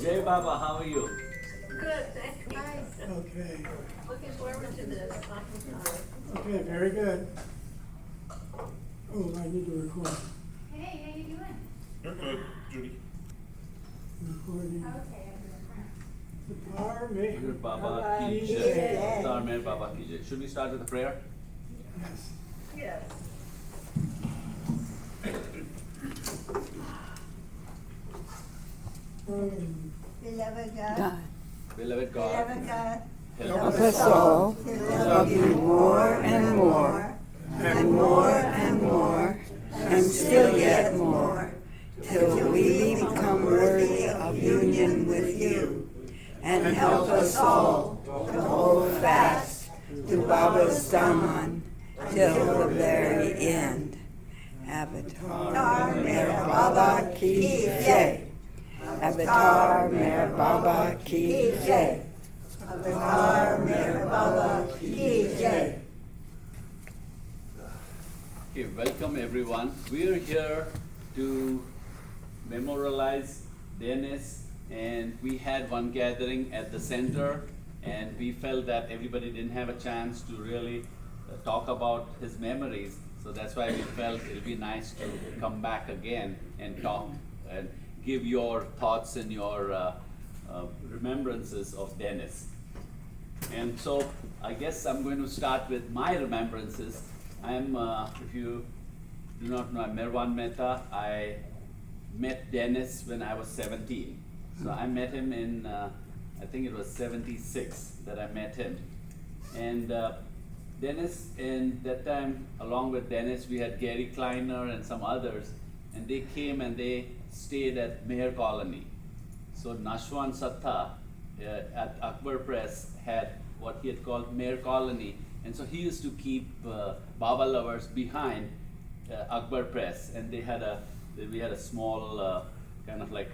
Jay Baba, how are you? Good, thank you. Okay, Looking forward to this. okay, very good. Oh, I need to record. Hey, how you doing? You're good, Judy. Recording. Okay, I'm doing fine. The power may. Meher Baba Baba ki ki jai. jai. Avatar Meher Baba ki jai. Should we start with a prayer? Yes. Yes. Beloved God, Beloved God, beloved God, help help us us all to love you more and more, and more and more, and still yet more, till we become worthy of union with you, and help us all to hold fast to Baba's Daman till the very end. Avatar Meher Baba ki jai. Avatar Meher Baba ki jai. Avatar Meher Baba ki jai. Okay, welcome everyone. We are here to memorialize Dennis, and we had one gathering at the center, and we felt that everybody didn't have a chance to really talk about his memories. So that's why we felt it'll be nice to come back again and talk and give your thoughts and your remembrances of Dennis. And so I guess I'm going to start with my remembrances. I'm, if you do not know, I'm Merwan Mehta. I met Dennis when I was 17. So I met him in, I think it was 76 that I met him. And Dennis, and that time, along with Dennis, we had Gary Kleiner and some others, and they came and they stayed at Meher Colony. So Nashwan Satta at Akbar Press had what he had called Meher Colony, and so he used to keep Baba lovers behind Akbar Press, and we had a small kind of like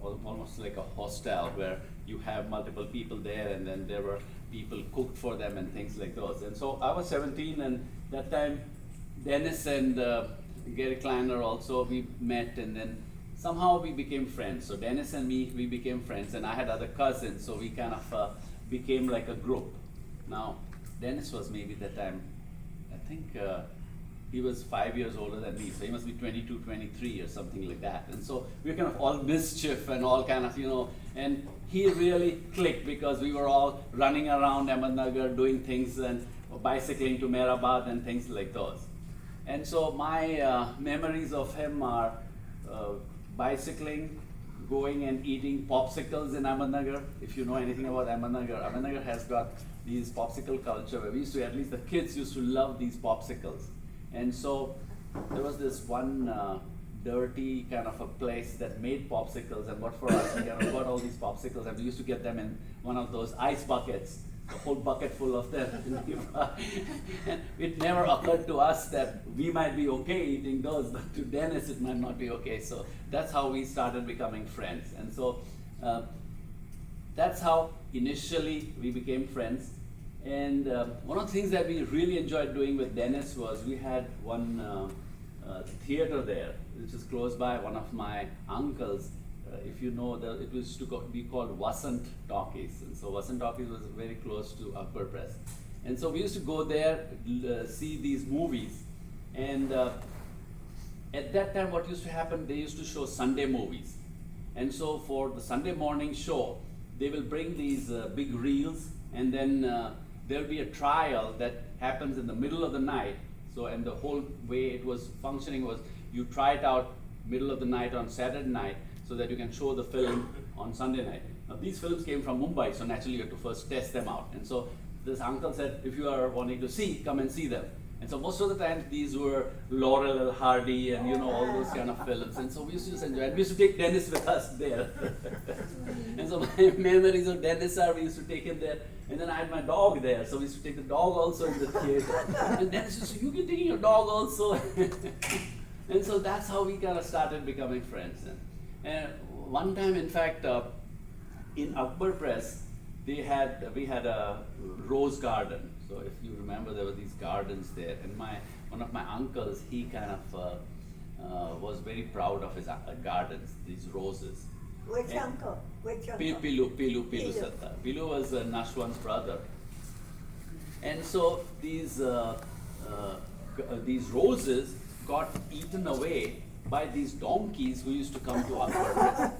almost like a hostel where you have multiple people there, and then there were people cooked for them and things like those. And so I was 17, and that time Dennis and Gary Kleiner also, we met, and then somehow we became friends. So Dennis and me, we became friends, and I had other cousins, so we kind of became like a group. Now, Dennis was maybe that time, I think he was 5 years older than me, so he must be 22, 23 or something like that. And so we were kind of all mischief and all kind of, and he really clicked because we were all running around Ahmednagar doing things and bicycling to Mehrabad and things like those. And so my memories of him are bicycling, going and eating popsicles in Ahmednagar. If you know anything about Ahmednagar, Ahmednagar has got these popsicle culture where we used to, at least the kids used to love these popsicles. And so there was this one dirty kind of a place that made popsicles, and what for us, we got all these popsicles, and we used to get them in one of those ice buckets, a whole bucket full of them. And it never occurred to us that we might be okay eating those, but to Dennis it might not be okay. So that's how we started becoming friends. And so that's how initially we became friends. And one of the things that we really enjoyed doing with Dennis was we had one theater there, which is close by. One of my uncles, if you know, it was to be called Vasant Talkies. And so Vasant Talkies was very close to Akbar Press. And so we used to go there, see these movies. And at that time, what used to happen, they used to show Sunday movies. And so for the Sunday morning show, they will bring these big reels, and then there'll be a trial that happens in the middle of the night. So, and the whole way it was functioning was you try it out middle of the night on Saturday night so that you can show the film on Sunday night. Now these films came from Mumbai, so naturally you have to first test them out. And so this uncle said, if you are wanting to see, come and see them. And so most of the time these were Laurel and Hardy and all those kind of films. And so we used to just enjoy it. We used to take Dennis with us there. And so my memories of Dennis are we used to take him there. And then I had my dog there, so we used to take the dog also in the theater. And Dennis used to say, you can take your dog also. And so that's how we kind of started becoming friends. And one time, in fact, in Akbar Press, we had a rose garden. So if you remember, there were these gardens there, and one of my uncles, he kind of was very proud of his gardens, these roses. Which And- uncle? Which uncle? Pilu Pilu. Sattar. Pilu was Nashwan's brother. And so these roses got eaten away by these donkeys who used to come to our birthdays.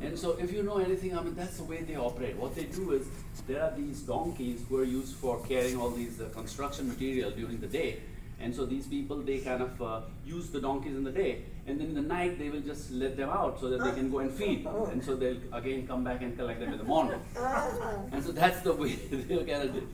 And so if you know anything, I mean, that's the way they operate. What they do is, there are these donkeys who are used for carrying all these construction material during the day. And so these people, they kind of use the donkeys in the day, and then in the night they will just let them out so that they can go and feed. And so they'll again come back and collect them in the morning. And so that's the way they kind of do.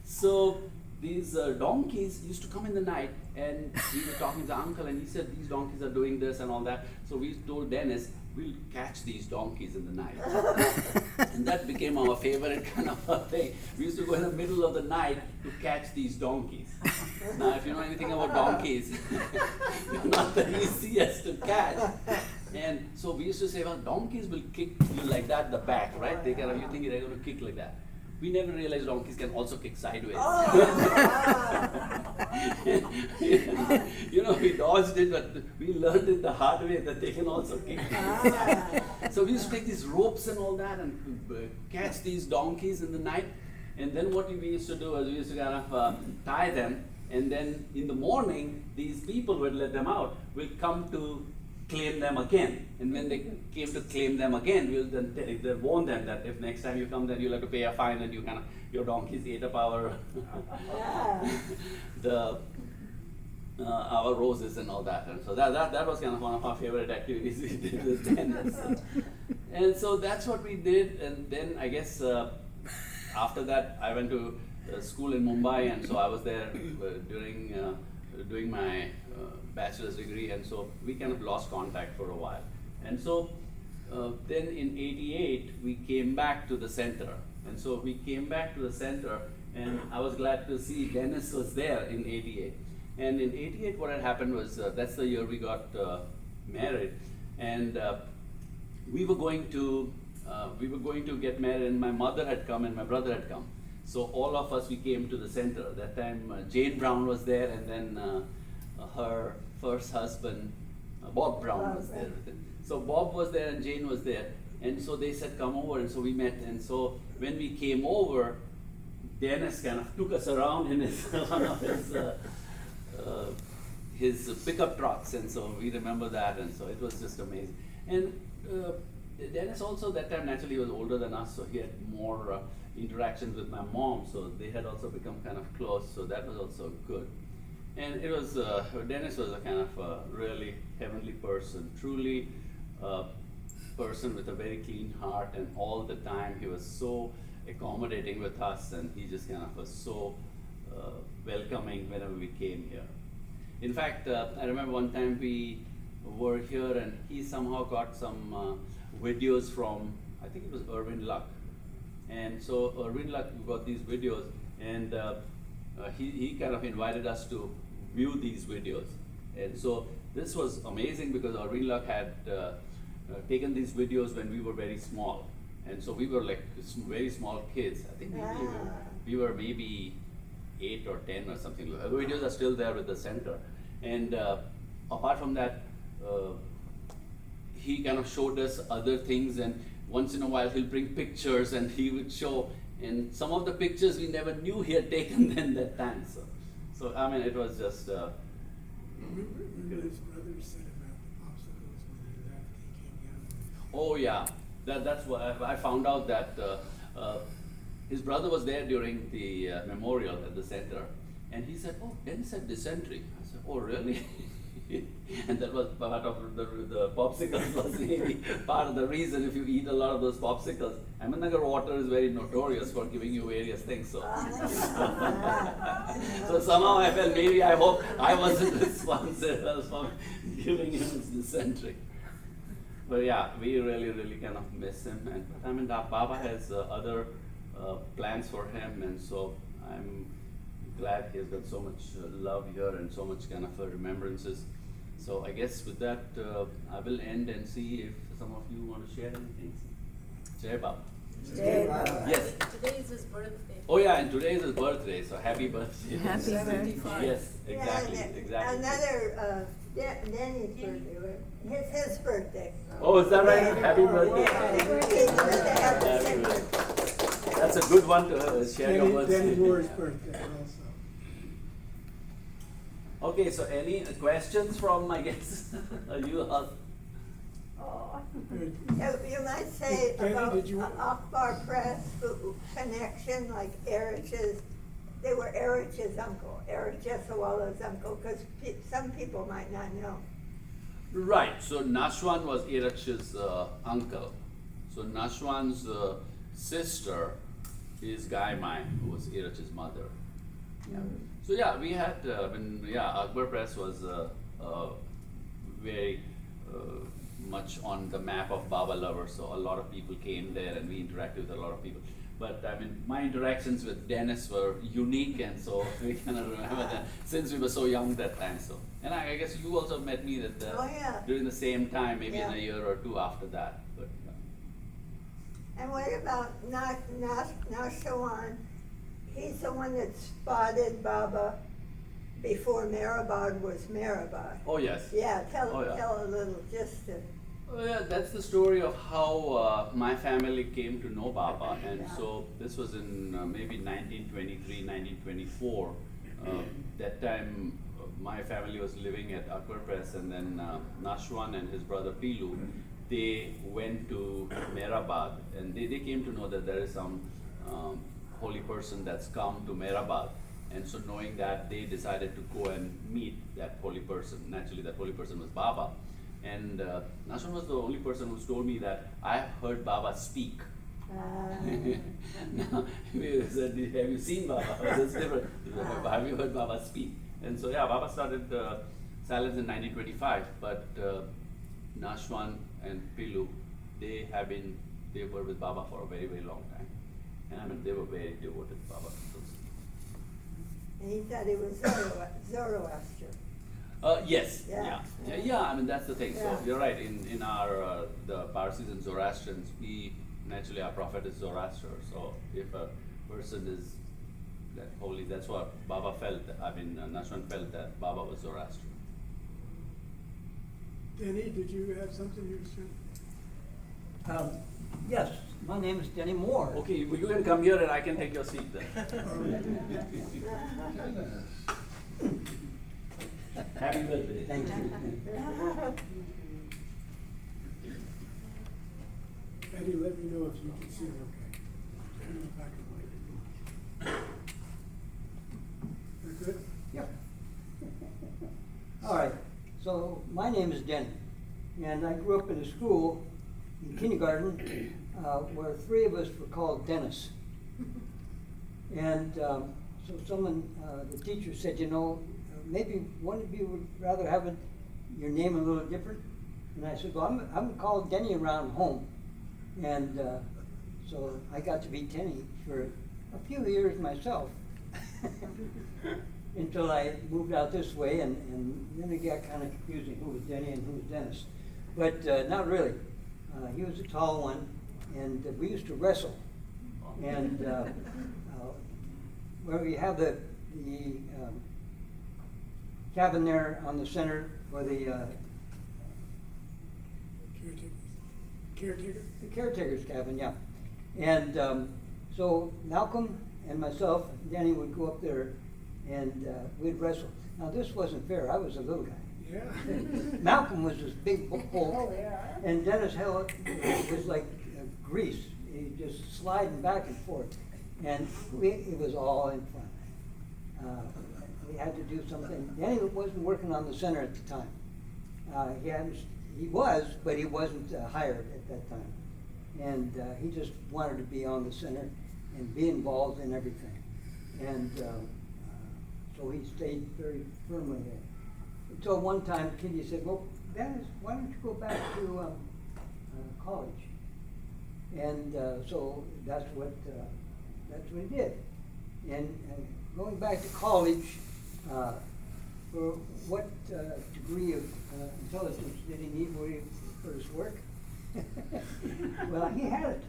So these donkeys used to come in the night, and we were talking to the uncle, and he said these donkeys are doing this and all that. So we told Dennis, we'll catch these donkeys in the night. And that became our favorite kind of a thing. We used to go in the middle of the night to catch these donkeys. Now, if you know anything about donkeys, they're not the easiest to catch. And so we used to say, well, donkeys will kick you like that in the back, right? They kind of, you think they're going to kick like that. We never realized donkeys can also kick sideways. You know, we dodged it, but we learned it the hard way that they can also kick. So we used to take these ropes and all that and catch these donkeys in the night. And then what we used to do is we used to kind of tie them, and then in the morning, these people would let them out, will come to claim them again. And when they came to claim them again, we'll then warn them that if next time you come, then you'll have to pay a fine, and you kind of, your donkeys ate up our our roses and all that. And so that was kind of one of our favorite activities we did with Dennis. And so that's what we did. And then I guess after that, I went to school in Mumbai, and so I was there during doing my bachelor's degree, and so we kind of lost contact for a while. And so then in '88, we came back to the center. And so we came back to the center, and I was glad to see Dennis was there in '88. And in '88, what had happened was, that's the year we got married, and we were going to get married, and my mother had come and my brother had come. So all of us, we came to the center. That time Jane Brown was there, and then her first husband, Bob Brown, was there. So Bob was there and Jane was there. And so they said, come over, and so we met. And so when we came over, Dennis kind of took us around in his, one of his pickup trucks. And so we remember that, and so it was just amazing. And Dennis also, that time naturally was older than us, so he had more interactions with my mom, so they had also become kind of close, so that was also good. And it was, Dennis was a kind of a really heavenly person, truly a person with a very clean heart, and all the time he was so accommodating with us, and he just kind of was so welcoming whenever we came here. In fact, I remember one time we were here, and he somehow got some videos from, I think it was Irwin Luck. And so Irwin Luck got these videos, and he kind of invited us to view these videos. And so this was amazing because Irwin Luck had taken these videos when we were very small. And so we were like very small kids. I think we were maybe 8 or 10 or something like that. The videos are still there with the center. And apart from that, he kind of showed us other things, and once in a while he'll bring pictures and he would show, and some of the pictures we never knew he had taken then that time. So I mean, it was just Remember his brother said about the popsicles when he left, he came down. oh yeah, that's what I found out, that his brother was there during the memorial at the center, and he said, oh, Dennis had dysentery. I said, oh really? And that was part of the popsicles was maybe part of the reason. If you eat a lot of those popsicles, Ahmednagar water is very notorious for giving you various things. So, so somehow I felt, maybe I hope I wasn't responsible for giving him his dysentery. But yeah, we really kind of miss him. And I mean, Baba has other plans for him, and so I'm glad he has got so much love here and so much kind of remembrances. So I guess with that, I will end and see if some of you want to share anything. Jai Baba. Stay, Baba. Yes. Today's his birthday. Oh yeah, and today is his birthday, so happy birthday. Happy birthday. Yes, exactly, Yeah, exactly. Another, Danny's birthday, it's his birthday. Oh, is that right? Yeah. Happy birthday. Yeah. Happy birthday. That's a good one to share your birthday. Danny Moore's birthday also. Okay, so any questions from my guests? You all? Oh, Good. You might say Danny, about did you- Akbar Press connection, like Erich's, they were Erich's uncle, Erich Jesawala's uncle, because some people might not know. Right, so Nashwan was Irach's uncle. So Nashwan's sister is Gaimai, who was Irach's mother. Yeah. So yeah, we had, Akbar Press was very much on the map of Baba lovers, so a lot of people came there and we interacted with a lot of people. But I mean, my interactions with Dennis were unique, and so we cannot remember that since we were so young that time. So, and I guess you also met me that Oh, yeah. during the same time, maybe in Yeah. a year or two after that. But And what about Nashawan? He's the one that spotted Baba before Mehrabad was Mehrabad. oh yes. Yeah, tell Oh, yeah. a little, just to, Oh, yeah, that's the story of how my family came to know Baba, and Yeah. so this was in maybe 1923, 1924. That time, my family was living at Akbar Press, and then Nashwan and his brother Pilu, they went to Mehrabad, and they came to know that there is some holy person that's come to Mehrabad. And so knowing that, they decided to go and meet that holy person. Naturally, that holy person was Baba. And Nashwan was the only person who's told me that I have heard Baba speak. Now, we said, have you seen Baba? That's different. Have you heard Baba speak? And so, yeah, Baba started silence in 1925, but Nashwan and Pilu, they were with Baba for a very, very long time. And I mean, they were very devoted to Baba. and he thought he was Zoroaster. Yes, Yeah. yeah. I mean, that's the thing. Yeah. So you're right. In our the Parsis and Zoroastrians, we naturally our prophet is Zoroaster. So if a person is that holy, that's what Baba felt. I mean, Nashwan felt that Baba was Zoroaster. Danny, did you have something you were saying? Yes, my name is Denny Moore. Okay, well, you can come here and I can take your seat then. Happy birthday. Thank you. Eddie, let me know if you can see it okay. Turn the back of the mic. We're good? Yep. All right, so my name is Denny, and I grew up in a school in kindergarten where three of us were called Dennis. And so someone, the teacher said, you know, maybe one of you would rather have your name a little different. And I said, well, I'm called Denny around home. And so I got to be Denny for a few years myself. Until I moved out this way, and then it got kind of confusing who was Denny and who was Dennis. But not really. He was a tall one, and we used to wrestle. And where we have the cabin there on the center for the Caretaker? caretaker's cabin, yeah. And so Malcolm and myself, Danny would go up there and we'd wrestle. Now this wasn't fair, I was a little guy. Yeah. Malcolm was this big bulk, and Dennis Hill was like grease. He just sliding back and forth, and it was all in fun. We had to do something. Danny wasn't working on the center at the time. He was, but he wasn't hired at that time, and he just wanted to be on the center and be involved in everything. And so he stayed very firmly there. Until one time, Kitty said, well, Dennis, why don't you go back to college? And so that's what he did. And going back to college, for what degree of intelligence did he need for his work? Well, he had it.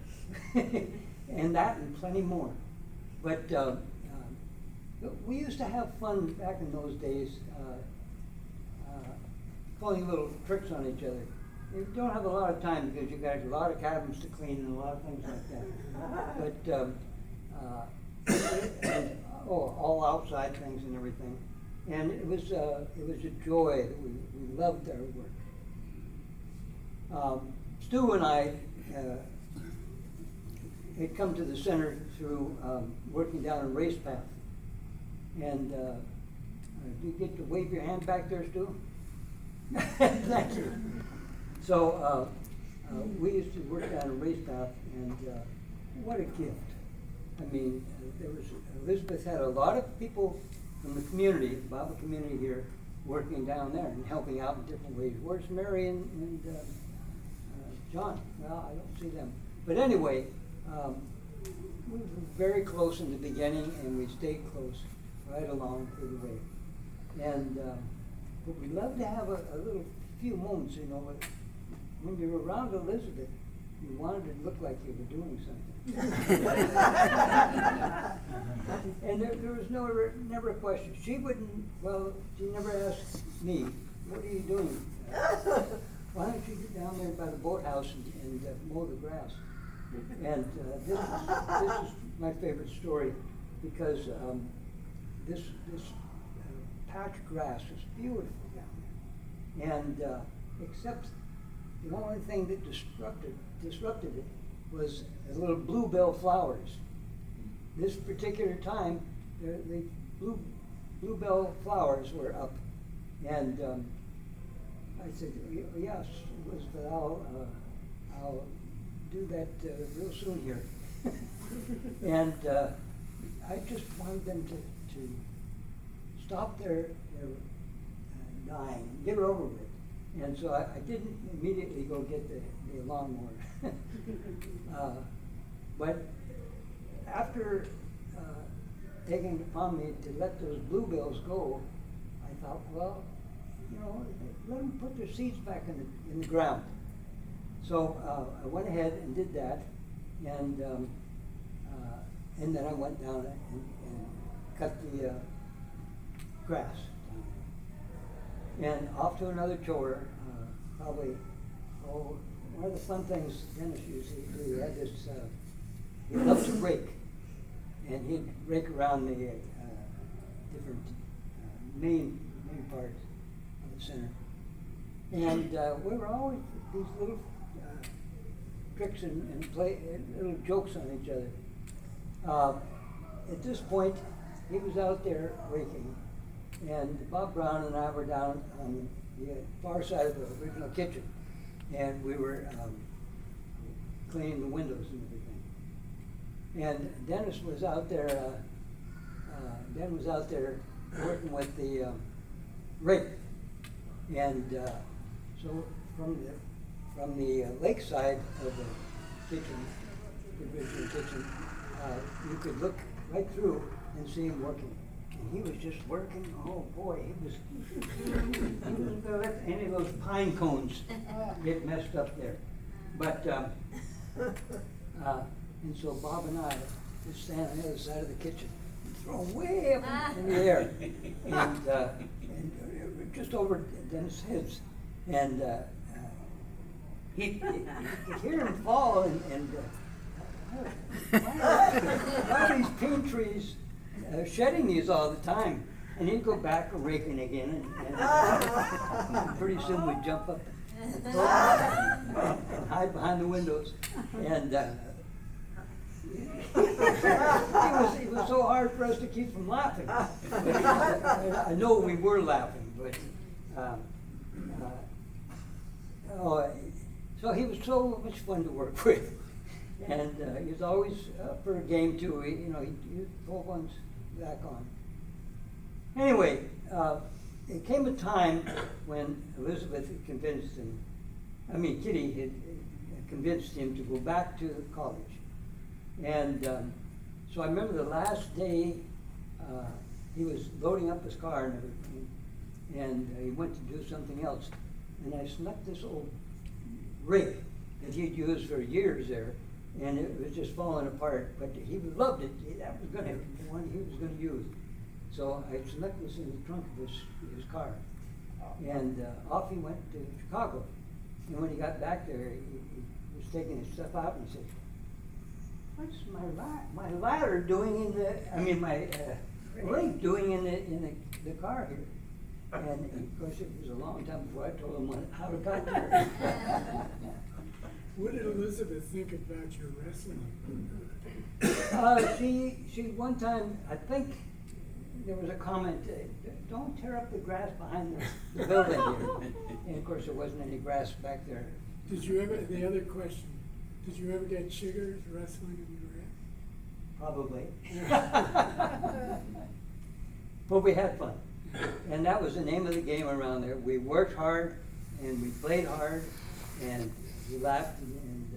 and that and plenty more. But we used to have fun back in those days, pulling little tricks on each other. You don't have a lot of time because you got a lot of cabins to clean and a lot of things like that. But all outside things and everything, and it was a joy that we loved our work. Stu and I had come to the center through working down a race path, and do you get to wave your hand back there, Stu? Thank you. So we used to work down a race path, and what a gift. I mean, Elizabeth had a lot of people from the community, Bible community here, working down there and helping out in different ways. Where's Mary and John? Well, I don't see them. But anyway, we were very close in the beginning, and we stayed close right along through the way. And but we love to have a little few moments, you know, when you're around Elizabeth, you wanted to look like you were doing something. And there was never a question. She never asked me, what are you doing? Why don't you get down there by the boathouse and mow the grass? And this is my favorite story, because this patch of grass is beautiful down there. And except the only thing that disrupted it was the little bluebell flowers. This particular time, the bluebell flowers were up, and I said, "Yes, Elizabeth, I'll do that real soon here." And I just wanted them to stop their dying and get it over with. And so I didn't immediately go get the lawnmower. But after taking it upon me to let those bluebells go, I thought, well, you know, let them put their seeds back in the ground. So I went ahead and did that, and then I went down and cut the grass. And off to another chore, probably, one of the fun things Dennis used to do, he had this, he loved to rake, and he'd rake around the different main parts of the center. And we were always these little tricks and little jokes on each other. At this point, he was out there raking, and Bob Brown and I were down on the far side of the original kitchen, and we were cleaning the windows and everything. And Dennis was out there. Working with the rake, and so from the lake side of the kitchen, the original kitchen, you could look right through and see him working. And he was just working. Oh boy, he wasn't gonna let any of those pine cones get messed up there. But and so Bob and I just stand on the other side of the kitchen, and throw them way up in the air, and just over Dennis' heads, and you could hear him fall, and why are these pine trees shedding these all the time? And he'd go back raking again, and pretty soon we'd jump up and hide behind the windows. And it was so hard for us to keep from laughing. I know we were laughing, but so he was so much fun to work with. And he was always up for a game too. He'd pull ones back on. Anyway, it came a time when Elizabeth had convinced him, Kitty had convinced him to go back to college. And so I remember the last day he was loading up his car and everything, and he went to do something else. And I snuck this old rake that he'd used for years there, and it was just falling apart, but he loved it. That was gonna, the one he was gonna use. So I snuck this in the trunk of his car, and off he went to Chicago. And when he got back there, he was taking his stuff out, and he said, "What's my ladder doing in the? I mean, my rig doing in the car here?" And of course, it was a long time before I told him how it got there. What did Elizabeth think about your wrestling? She one time, I think there was a comment, "Don't tear up the grass behind the building here." And of course, there wasn't any grass back there. Did you ever, the other question, did you ever get chiggers wrestling in your head? Probably. But we had fun. And that was the name of the game around there. We worked hard and we played hard and we laughed and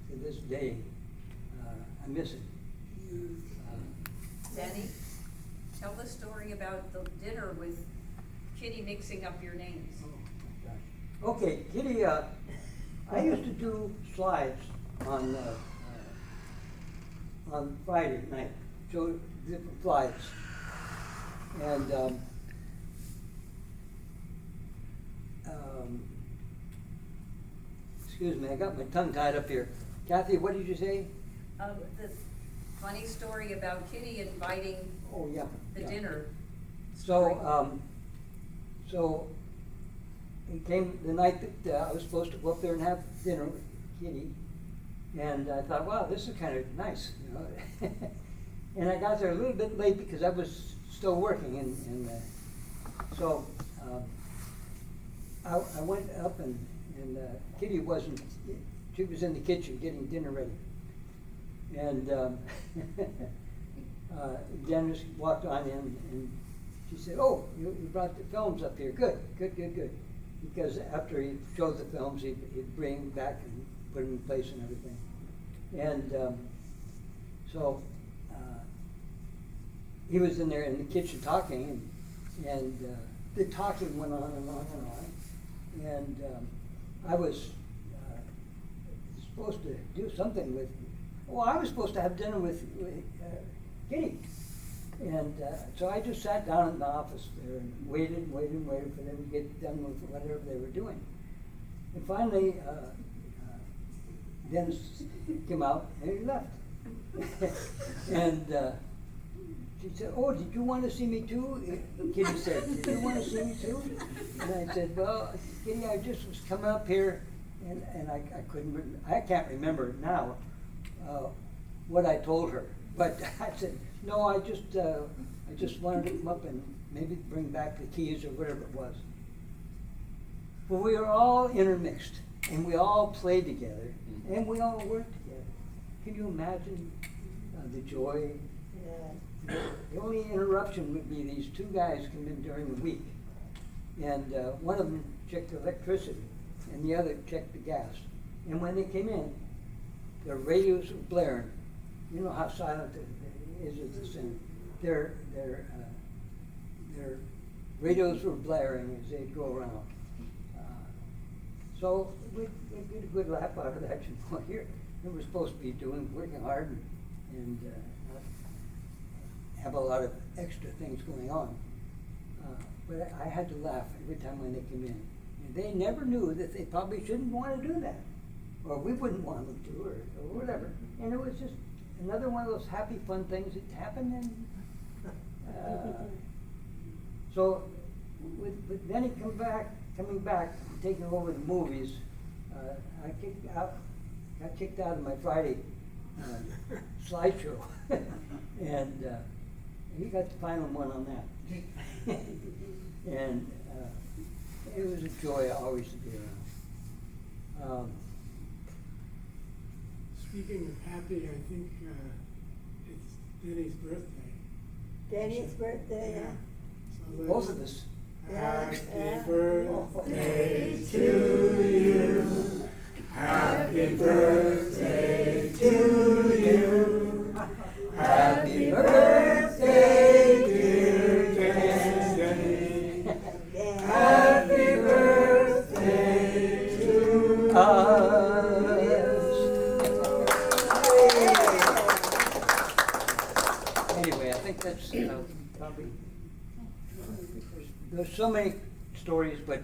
to this day, I miss it. Danny, tell the story about the dinner with Kitty mixing up your names. Okay, Kitty, I used to do slides on Friday night, show different slides. And excuse me, I got my tongue tied up here. Kathy, what did you say? The funny story about Kitty inviting Oh, yeah. the yeah. dinner. So, so it came the night that I was supposed to go up there and have dinner with Kitty, and I thought, wow, this is kind of nice, you know. And I got there a little bit late because I was still working, and so I went up and Kitty wasn't. She was in the kitchen getting dinner ready, and Dennis walked on in and she said, "Oh, you brought the films up here. Good. Because after he showed the films, he'd bring them back and put them in place and everything. And so he was in there in the kitchen talking, and the talking went on and on and on. And I was supposed to do something with. Well, I was supposed to have dinner with Kitty. And so I just sat down in the office there and waited for them to get done with whatever they were doing. And finally, Dennis came out and he left. And she said, "Oh, did you want to see me too?" Kitty said, "Did you want to see me too?" And I said, "Well, Kitty, I just was coming up here and I couldn't, I can't remember now what I told her. But I said, no, I just wanted to come up and maybe bring back the keys or whatever it was." Well, we were all intermixed, and we all played together, and we all worked together. Can you imagine the joy? The only interruption would be these two guys come in during the week, and one of them checked the electricity, and the other checked the gas. And when they came in, their radios were blaring. You know how silent it is at the center. Their radios were blaring as they'd go around. So we get a good laugh out of that. You know, here we were supposed to be working hard and have a lot of extra things going on. But I had to laugh every time when they came in. And they never knew that they probably shouldn't want to do that, or we wouldn't want them to, or whatever. And it was just another one of those happy, fun things that happened. And so with Denny coming back, and taking over the movies, I got kicked out of my Friday slideshow, and he got the final one on that. And it was a joy always to be around. Speaking of happy, I think it's Denny's birthday. Denny's birthday, yeah. So Both of us. Happy birthday to you. Happy birthday to you. Happy birthday, dear Denny. Happy birthday to us. think that's probably, there's so many stories, but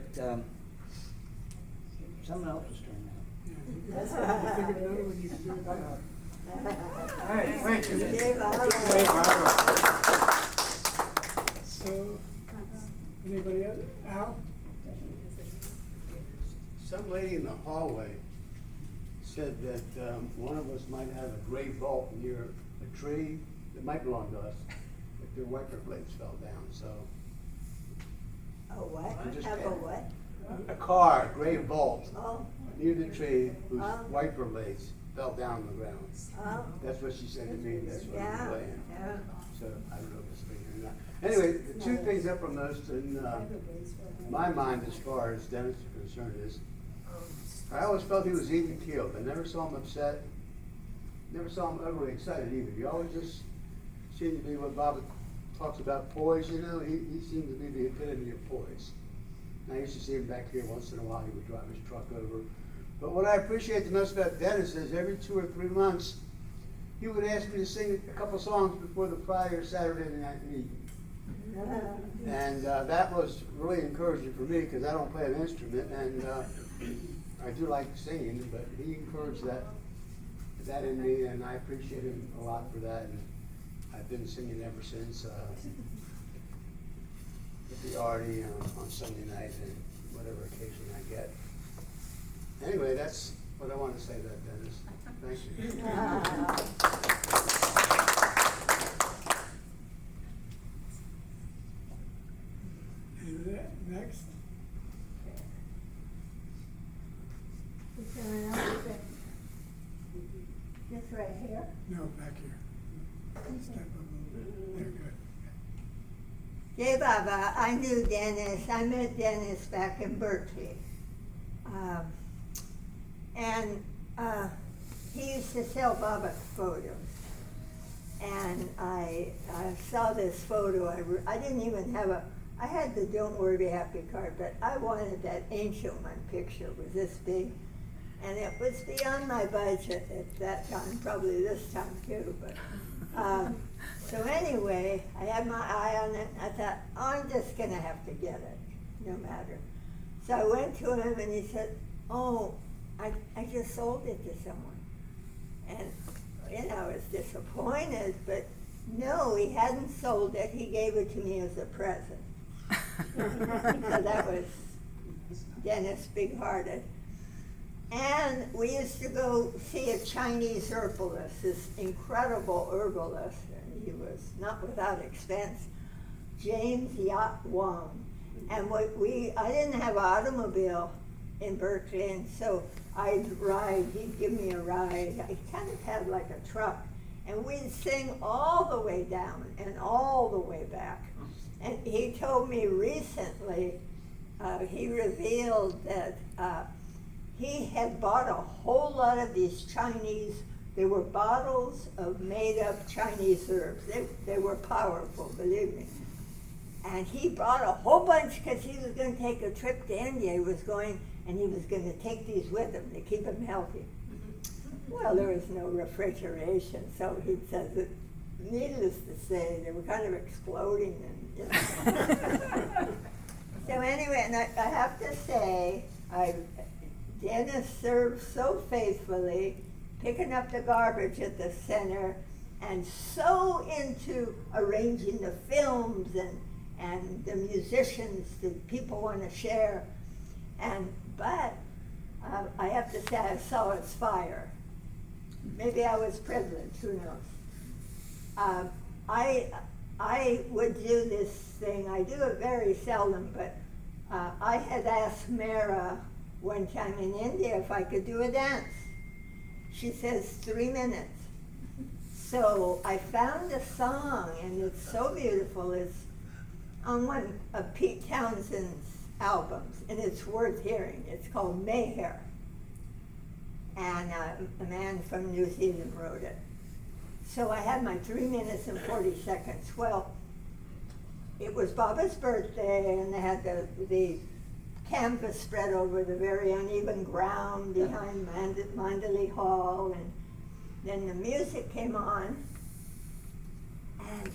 someone else's turn now. That's why I figured another one you could do it now. All right, thank you. Gave out. So, anybody else? Al? Some lady in the hallway said that one of us might have a gray vault near a tree that might belong to us if their wiper blades fell down, so. A what? Just Have a add- what? A car, a gray vault, Oh, near the tree whose Oh. wiper blades fell down on the ground. oh, That's what she said to me, that's what I'm yeah, playing. yeah. So I don't know if it's figuring it out. Anyway, the two things uppermost in my mind as far as Dennis is concerned is, I always felt he was even keeled. I never saw him upset. Never saw him overly excited either. He always just seemed to be what Bob talks about, poise, you know. He seemed to be the epitome of poise. And I used to see him back here once in a while. He would drive his truck over. But what I appreciate the most about Dennis is every 2 or 3 months, he would ask me to sing a couple songs before the Friday or Saturday night meeting. And that was really encouraging for me because I don't play an instrument, and I do like singing, but he encouraged that in me, and I appreciate him a lot for that. And I've been singing ever since at the Artie on Sunday night and whatever occasion I get. Anyway, that's what I want to say about Dennis. Thank you. Next. Is there another thing? This right here? No, back here. Step up a little bit. There, good. Yeah, Baba, I knew Dennis. I met Dennis back in Berkeley. And he used to sell Baba photos. And I saw this photo. I didn't even have I had the Don't Worry Be Happy card, but I wanted that ancient one picture. It was this big. And it was beyond my budget at that time, probably this time too. But so anyway, I had my eye on it. And I thought, oh, I'm just going to have to get it, no matter. So I went to him and he said, oh, I just sold it to someone. And, you know, I was disappointed, but no, he hadn't sold it. He gave it to me as a present. So that was Dennis big-hearted. And we used to go see a Chinese herbalist, this incredible herbalist, and he was not without expense, James Yat Wong. And I didn't have an automobile in Berkeley, and so I'd ride, he'd give me a ride. I kind of had like a truck, and we'd sing all the way down and all the way back. And he told me recently, he revealed that he had bought a whole lot of these Chinese, they were bottles of made-up Chinese herbs. They were powerful, believe me. And he bought a whole bunch because he was going to take a trip to India. He was going, and he was going to take these with him to keep him healthy. Well, there was no refrigeration, so he says that, needless to say, they were kind of exploding. And, you know. So anyway, and I have to say, Dennis served so faithfully, picking up the garbage at the center, and so into arranging the films and the musicians that people want to share. But I have to say I saw his fire. Maybe I was privileged, who knows. I would do this thing, I do it very seldom, but I had asked Mara one time in India if I could do a dance. She says 3 minutes. So I found a song, and it's so beautiful. It's on one of Pete Townsend's albums, and it's worth hearing. It's called Mayhair. And a man from New Zealand wrote it. So I had my 3 minutes and 40 seconds. Well, it was Baba's birthday, and they had the canvas spread over the very uneven ground behind Mandalay Hall, and then the music came on, and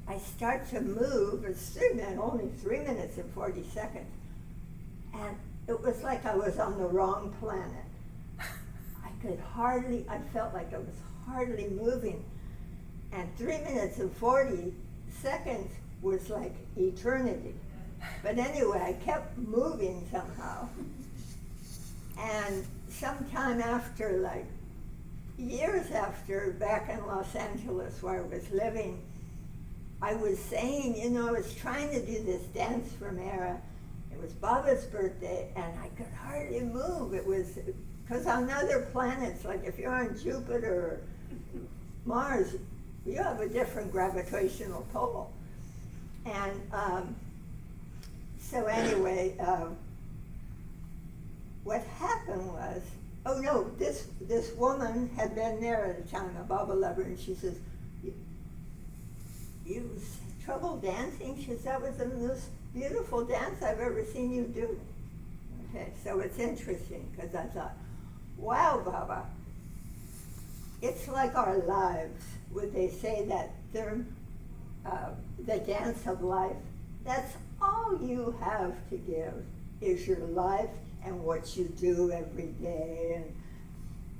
I start to move. It's 3 minutes, only 3 minutes and 40 seconds. And it was like I was on the wrong planet. I felt like I was hardly moving. And 3 minutes and 40 seconds was like eternity. But anyway, I kept moving somehow. And sometime after, like years after, back in Los Angeles where I was living, I was saying, you know, I was trying to do this dance for Mara. It was Baba's birthday, and I could hardly move. It was, because on other planets, like if you're on Jupiter or Mars, you have a different gravitational pull. And so anyway, what happened was, oh no, this woman had been there at the time, a Baba lover, and she says, you trouble dancing? She says, that was the most beautiful dance I've ever seen you do. Okay, so it's interesting, because I thought, wow, Baba, it's like our lives. Would they say that term, the dance of life? That's all you have to give, is your life and what you do every day, and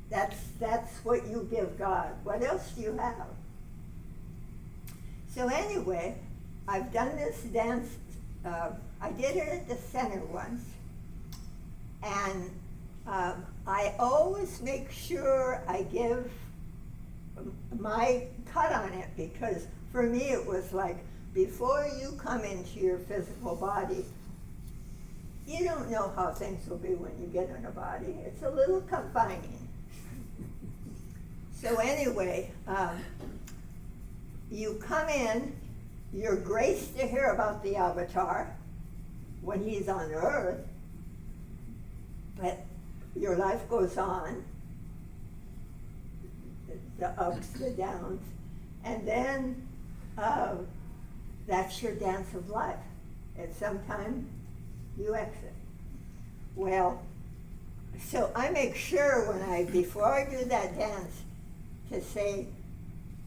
that's what you give God. What else do you have? So anyway, I've done this dance. I did it at the center once, and I always make sure I give my cut on it, because for me it was like, before you come into your physical body, you don't know how things will be when you get in a body. It's a little confining. So anyway, you come in, you're graced to hear about the avatar when he's on earth, but your life goes on, the ups, the downs, and then that's your dance of life. At some time, you exit. Well, so I make sure before I do that dance, to say,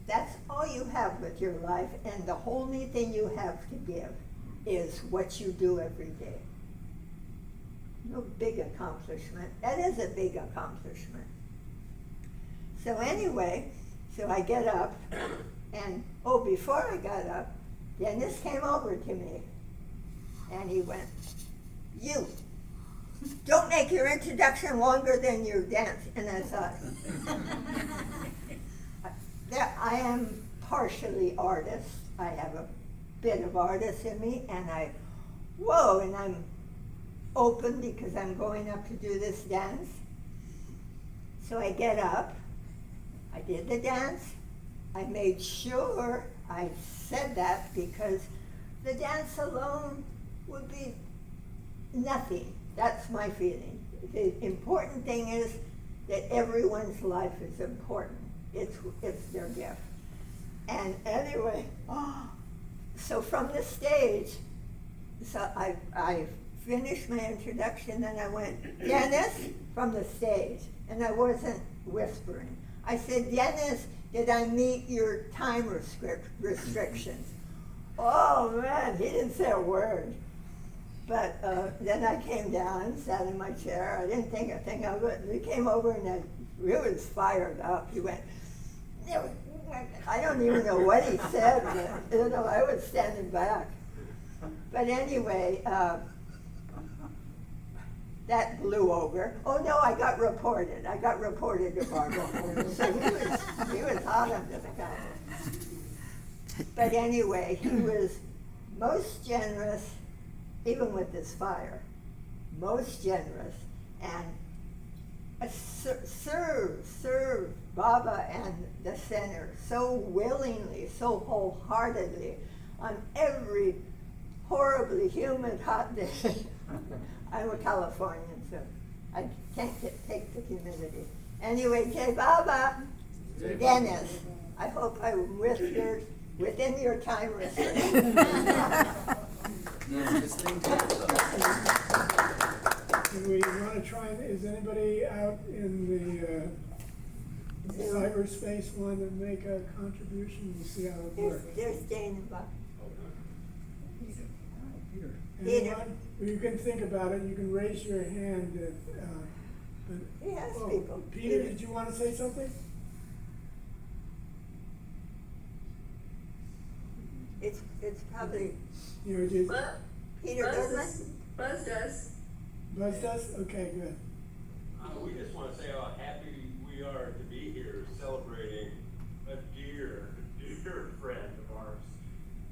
that's all you have with your life, and the only thing you have to give is what you do every day. No big accomplishment. That is a big accomplishment. So anyway, so I get up, and before I got up, Dennis came over to me, and he went, you, don't make your introduction longer than your dance. And I thought, that I am partially artist. I have a bit of artist in me, and and I'm open because I'm going up to do this dance. So I get up, I did the dance, I made sure I said that, because the dance alone would be nothing. That's my feeling. The important thing is that everyone's life is important. It's their gift. And anyway, so from the stage, so I finished my introduction, and I went, Dennis, from the stage, and I wasn't whispering. I said, Dennis, did I meet your time restrictions? Oh man, he didn't say a word. But then I came down, sat in my chair. I didn't think a thing of it. He came over, and he was fired up. He went, I don't even know what he said. But, I was standing back. But anyway, that blew over. Oh no, I got reported. To Barbara. So he was hot under the counter. But anyway, he was most generous, even with this fire, most generous, and serve Baba and the center so willingly, so wholeheartedly, on every horribly humid, hot day. I'm a Californian, so I can't take the humidity. Anyway, Jai Baba, Dennis, I hope I'm within your time restriction. Do we want to try, is anybody out in cyberspace want to make a contribution? We'll see how it works. They're standing by. Anyone? Well, you can think about it, you can raise your hand if, Yes, oh, people. Peter, did you want to say something? It's probably, You were just, Peter doesn't. Buzz does. Buzz does? Okay, good. We just want to say how happy we are to be here celebrating a dear friend of ours.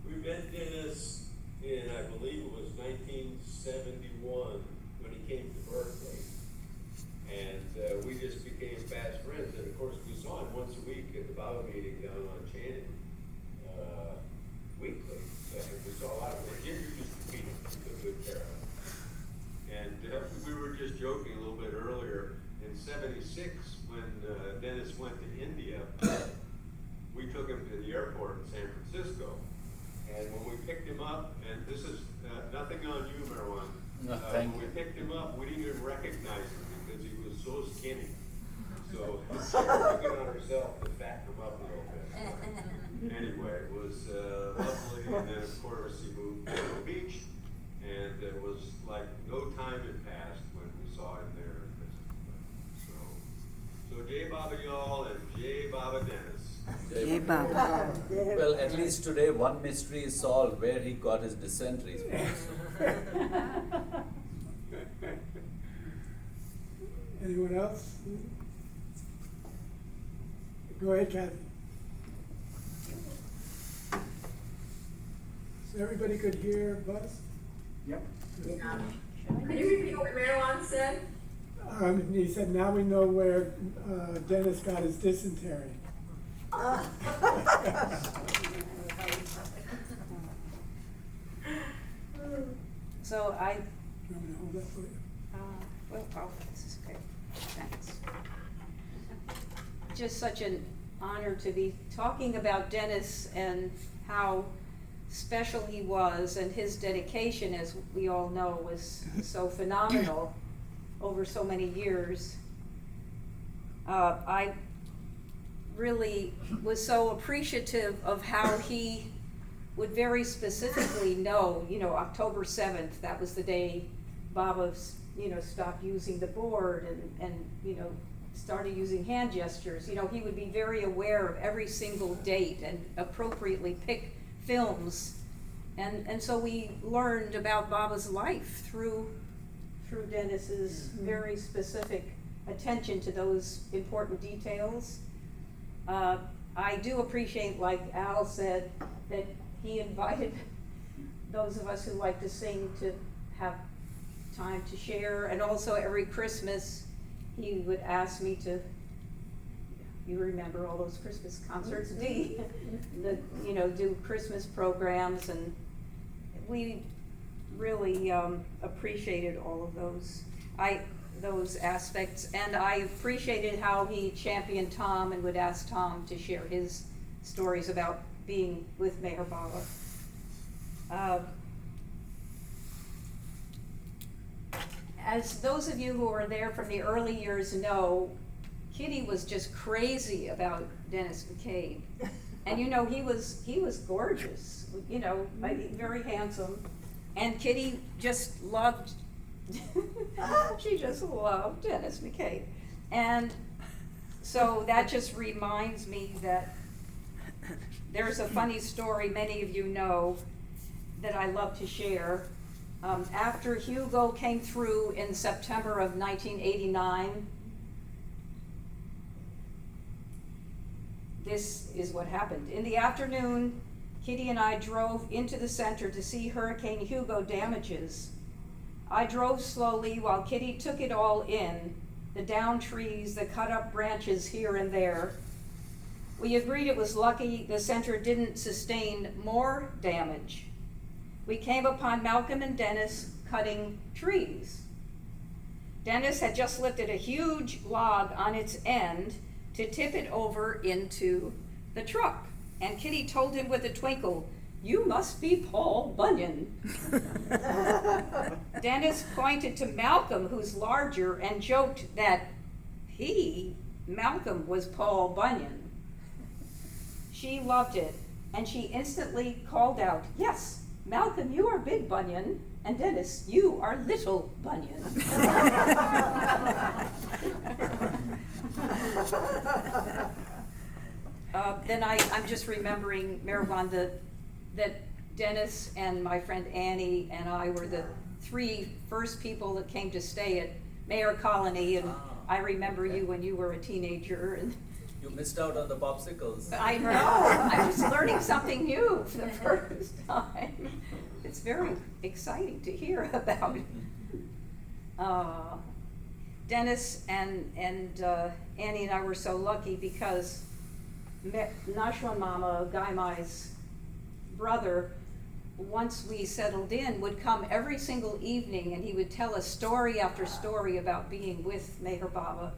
We met Dennis in, I believe it was 1971, when he came to Berkeley. And we just became fast friends. And of course, we saw him once a week at the Bible meeting down on Channing, weekly. So we saw a lot of him. Jim used to meet him, took good care of him. And we were just joking a little bit earlier, in '76, when Dennis went to India, we took him to the airport in San Francisco. And when we picked him up, and this is nothing on you, Marwan, No, thank when we you. picked him up, we didn't even recognize him because he was so skinny. So Sarah took it on herself to fatten him up a little bit. Anyway, it was lovely, and then of course he moved to the beach, and it was like no time had passed when we saw him there. So Jai Baba y'all and Jai Baba Dennis. Hey, Baba. Well, at least today one mystery is solved where he got his dysentery from. Anyone else? Go ahead, Kathy. So everybody could hear Buzz? Yep. Good. Can you repeat what Marilyn said? He said, now we know where Dennis got his dysentery. So I, You want me to hold that for you? this is great, thanks. Just such an honor to be talking about Dennis and how special he was, and his dedication, as we all know, was so phenomenal over so many years. I really was so appreciative of how he would very specifically know, October 7th, that was the day Baba, stopped using the board and started using hand gestures. He would be very aware of every single date and appropriately pick films. And so we learned about Baba's life through Dennis's very specific attention to those important details. I do appreciate, like Al said, that he invited those of us who like to sing to have time to share, and also every Christmas he would ask me to, you remember all those Christmas concerts, do Christmas programs, and we really appreciated all of those aspects, and I appreciated how he championed Tom and would ask Tom to share his stories about being with Mayor Baba. As those of you who were there from the early years know, Kitty was just crazy about Dennis McCabe. And he was gorgeous, very handsome. And Kitty just loved, she just loved Dennis McCabe. And so that just reminds me that there's a funny story many of you know that I love to share. After Hugo came through in September of 1989, this is what happened. In the afternoon, Kitty and I drove into the center to see Hurricane Hugo damages. I drove slowly while Kitty took it all in, the downed trees, the cut up branches here and there. We agreed it was lucky the center didn't sustain more damage. We came upon Malcolm and Dennis cutting trees. Dennis had just lifted a huge log on its end to tip it over into the truck. And Kitty told him with a twinkle, "You must be Paul Bunyan." Dennis pointed to Malcolm, who's larger, and joked that he Malcolm was Paul Bunyan. She loved it, and she instantly called out, "Yes, Malcolm, you are Big Bunyan, and Dennis, you are Little Bunyan." Then I'm just remembering, Marwan, that Dennis and my friend Annie and I were the 3 first people that came to stay at Mayor Colony, and I remember you when you were a teenager, and You missed out on the popsicles. I know, I was learning something new for the first time. It's very exciting to hear about. Dennis and Annie and I were so lucky because Nashwan Mama, Guy Mai's brother, once we settled in, would come every single evening and he would tell us story after story about being with Meher Baba.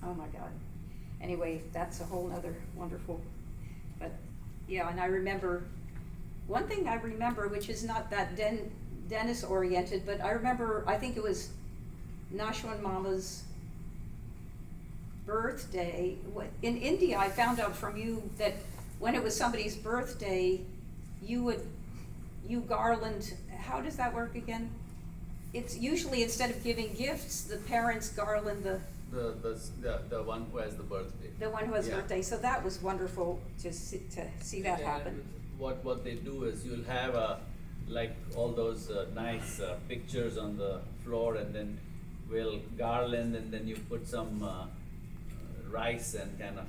Oh my God. Anyway, that's a whole nother wonderful, but yeah, and I remember, one thing I remember, which is not that Dennis oriented, but I remember, I think it was Nashwan Mama's birthday. In India, I found out from you that when it was somebody's birthday, you garland, how does that work again? It's usually, instead of giving gifts, the parents garland the one who has the birthday. The one who has Yeah. birthday, so that was wonderful to see that happen. What they do is you'll have like all those nice pictures on the floor, and then we'll garland, and then you put some rice and kind of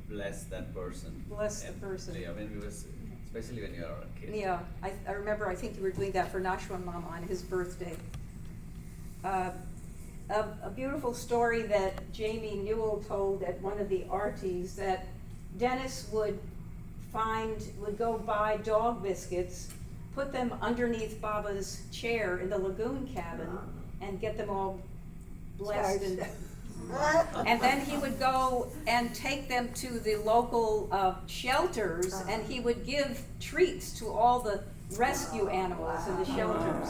bless that person. Bless the And, person. Yeah, when we was, especially when you're a kid. Yeah, I remember, I think you were doing that for Nashwan Mama on his birthday. A beautiful story that Jamie Newell told at one of the arties, that Dennis would go buy dog biscuits, put them underneath Baba's chair in the lagoon cabin, and get them all blessed. And then he would go and take them to the local shelters, and he would give treats to all the rescue animals in the shelters.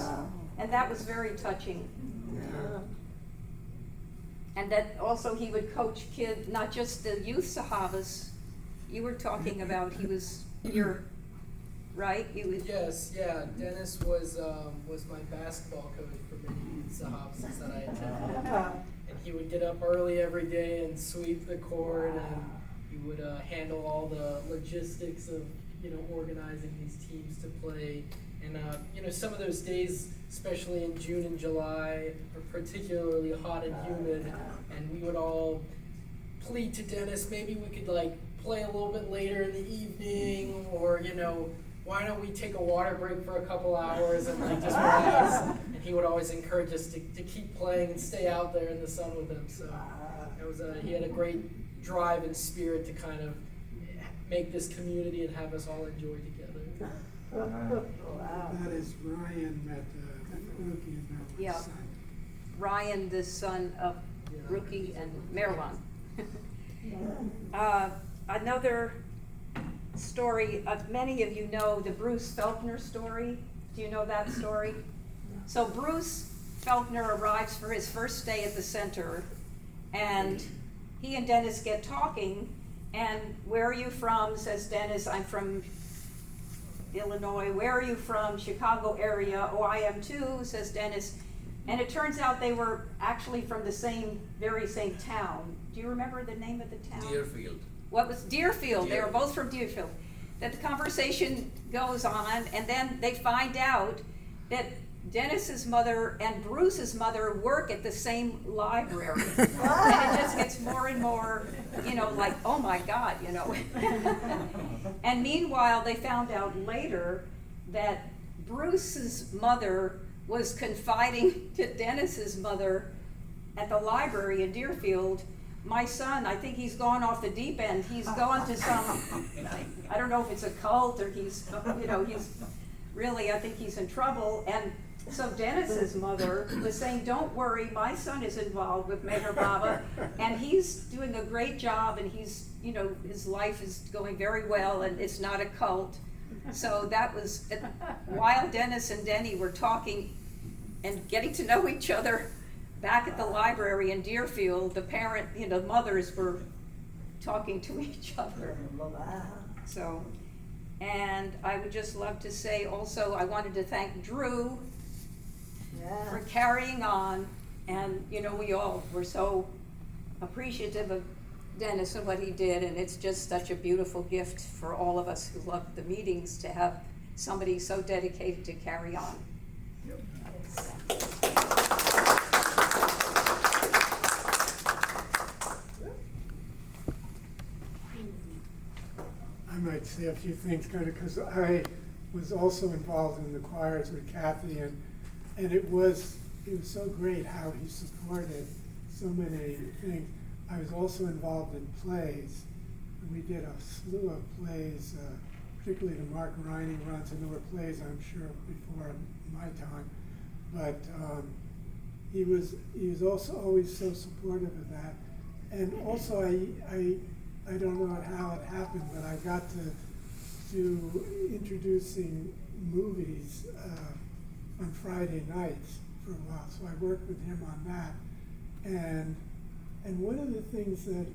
And that was very touching. And that also he would coach kids, not just the youth Sahabas. You were talking about, he was your, right? Yes, yeah. Dennis was my basketball coach for many youth Sahabas that I attended. And he would get up early every day and sweep the court, and he would handle all the logistics of organizing these teams to play. And some of those days, especially in June and July, are particularly hot and humid, and we would all plead to Dennis, maybe we could play a little bit later in the evening, or why don't we take a water break for a couple hours and just relax. And he would always encourage us to keep playing and stay out there in the sun with him. So it was he had a great drive and spirit to kind of make this community and have us all enjoy together. That is Ryan met Rookie and Marwan's Yeah. son. Ryan, the son of Rookie and Marwan. Another story, many of you know the Bruce Felkner story. Do you know that story? So Bruce Felkner arrives for his first day at the center, and he and Dennis get talking, and "Where are you from?" says Dennis. "I'm from Illinois." "Where are you from?" "Chicago area." "Oh, I am too," says Dennis. And it turns out they were actually from the very same town. Do you remember the name of the town? Deerfield. What was Deerfield? They were Deerfield. both from Deerfield. That the conversation goes on, and then they find out that Dennis's mother and Bruce's mother work at the same library. And it just gets more and more, like, oh my God, And meanwhile, they found out later that Bruce's mother was confiding to Dennis's mother at the library in Deerfield, "My son, I think he's gone off the deep end. He's gone to some, I don't know if it's a cult or he's really, I think he's in trouble." And so Dennis's mother was saying, "Don't worry, my son is involved with Meher Baba, and he's doing a great job, and he's, his life is going very well, and it's not a cult." So that was, while Dennis and Denny were talking and getting to know each other, back at the library in Deerfield, the mothers were talking to each other. So, and I would just love to say also, I wanted to thank Drew for carrying on, and we all were so appreciative of Dennis and what he did, and it's just such a beautiful gift for all of us who love the meetings to have somebody so dedicated to carry on. I might say a few things, kind of, because I was also involved in the choirs with Kathy, and it was so great how he supported so many things. I was also involved in plays, and we did a slew of plays, particularly the Mark Reining runs, and there were plays, I'm sure, before my time, but he was also always so supportive of that. And also, I don't know how it happened, but I got to do introducing movies on Friday nights for a while, so I worked with him on that. And one of the things that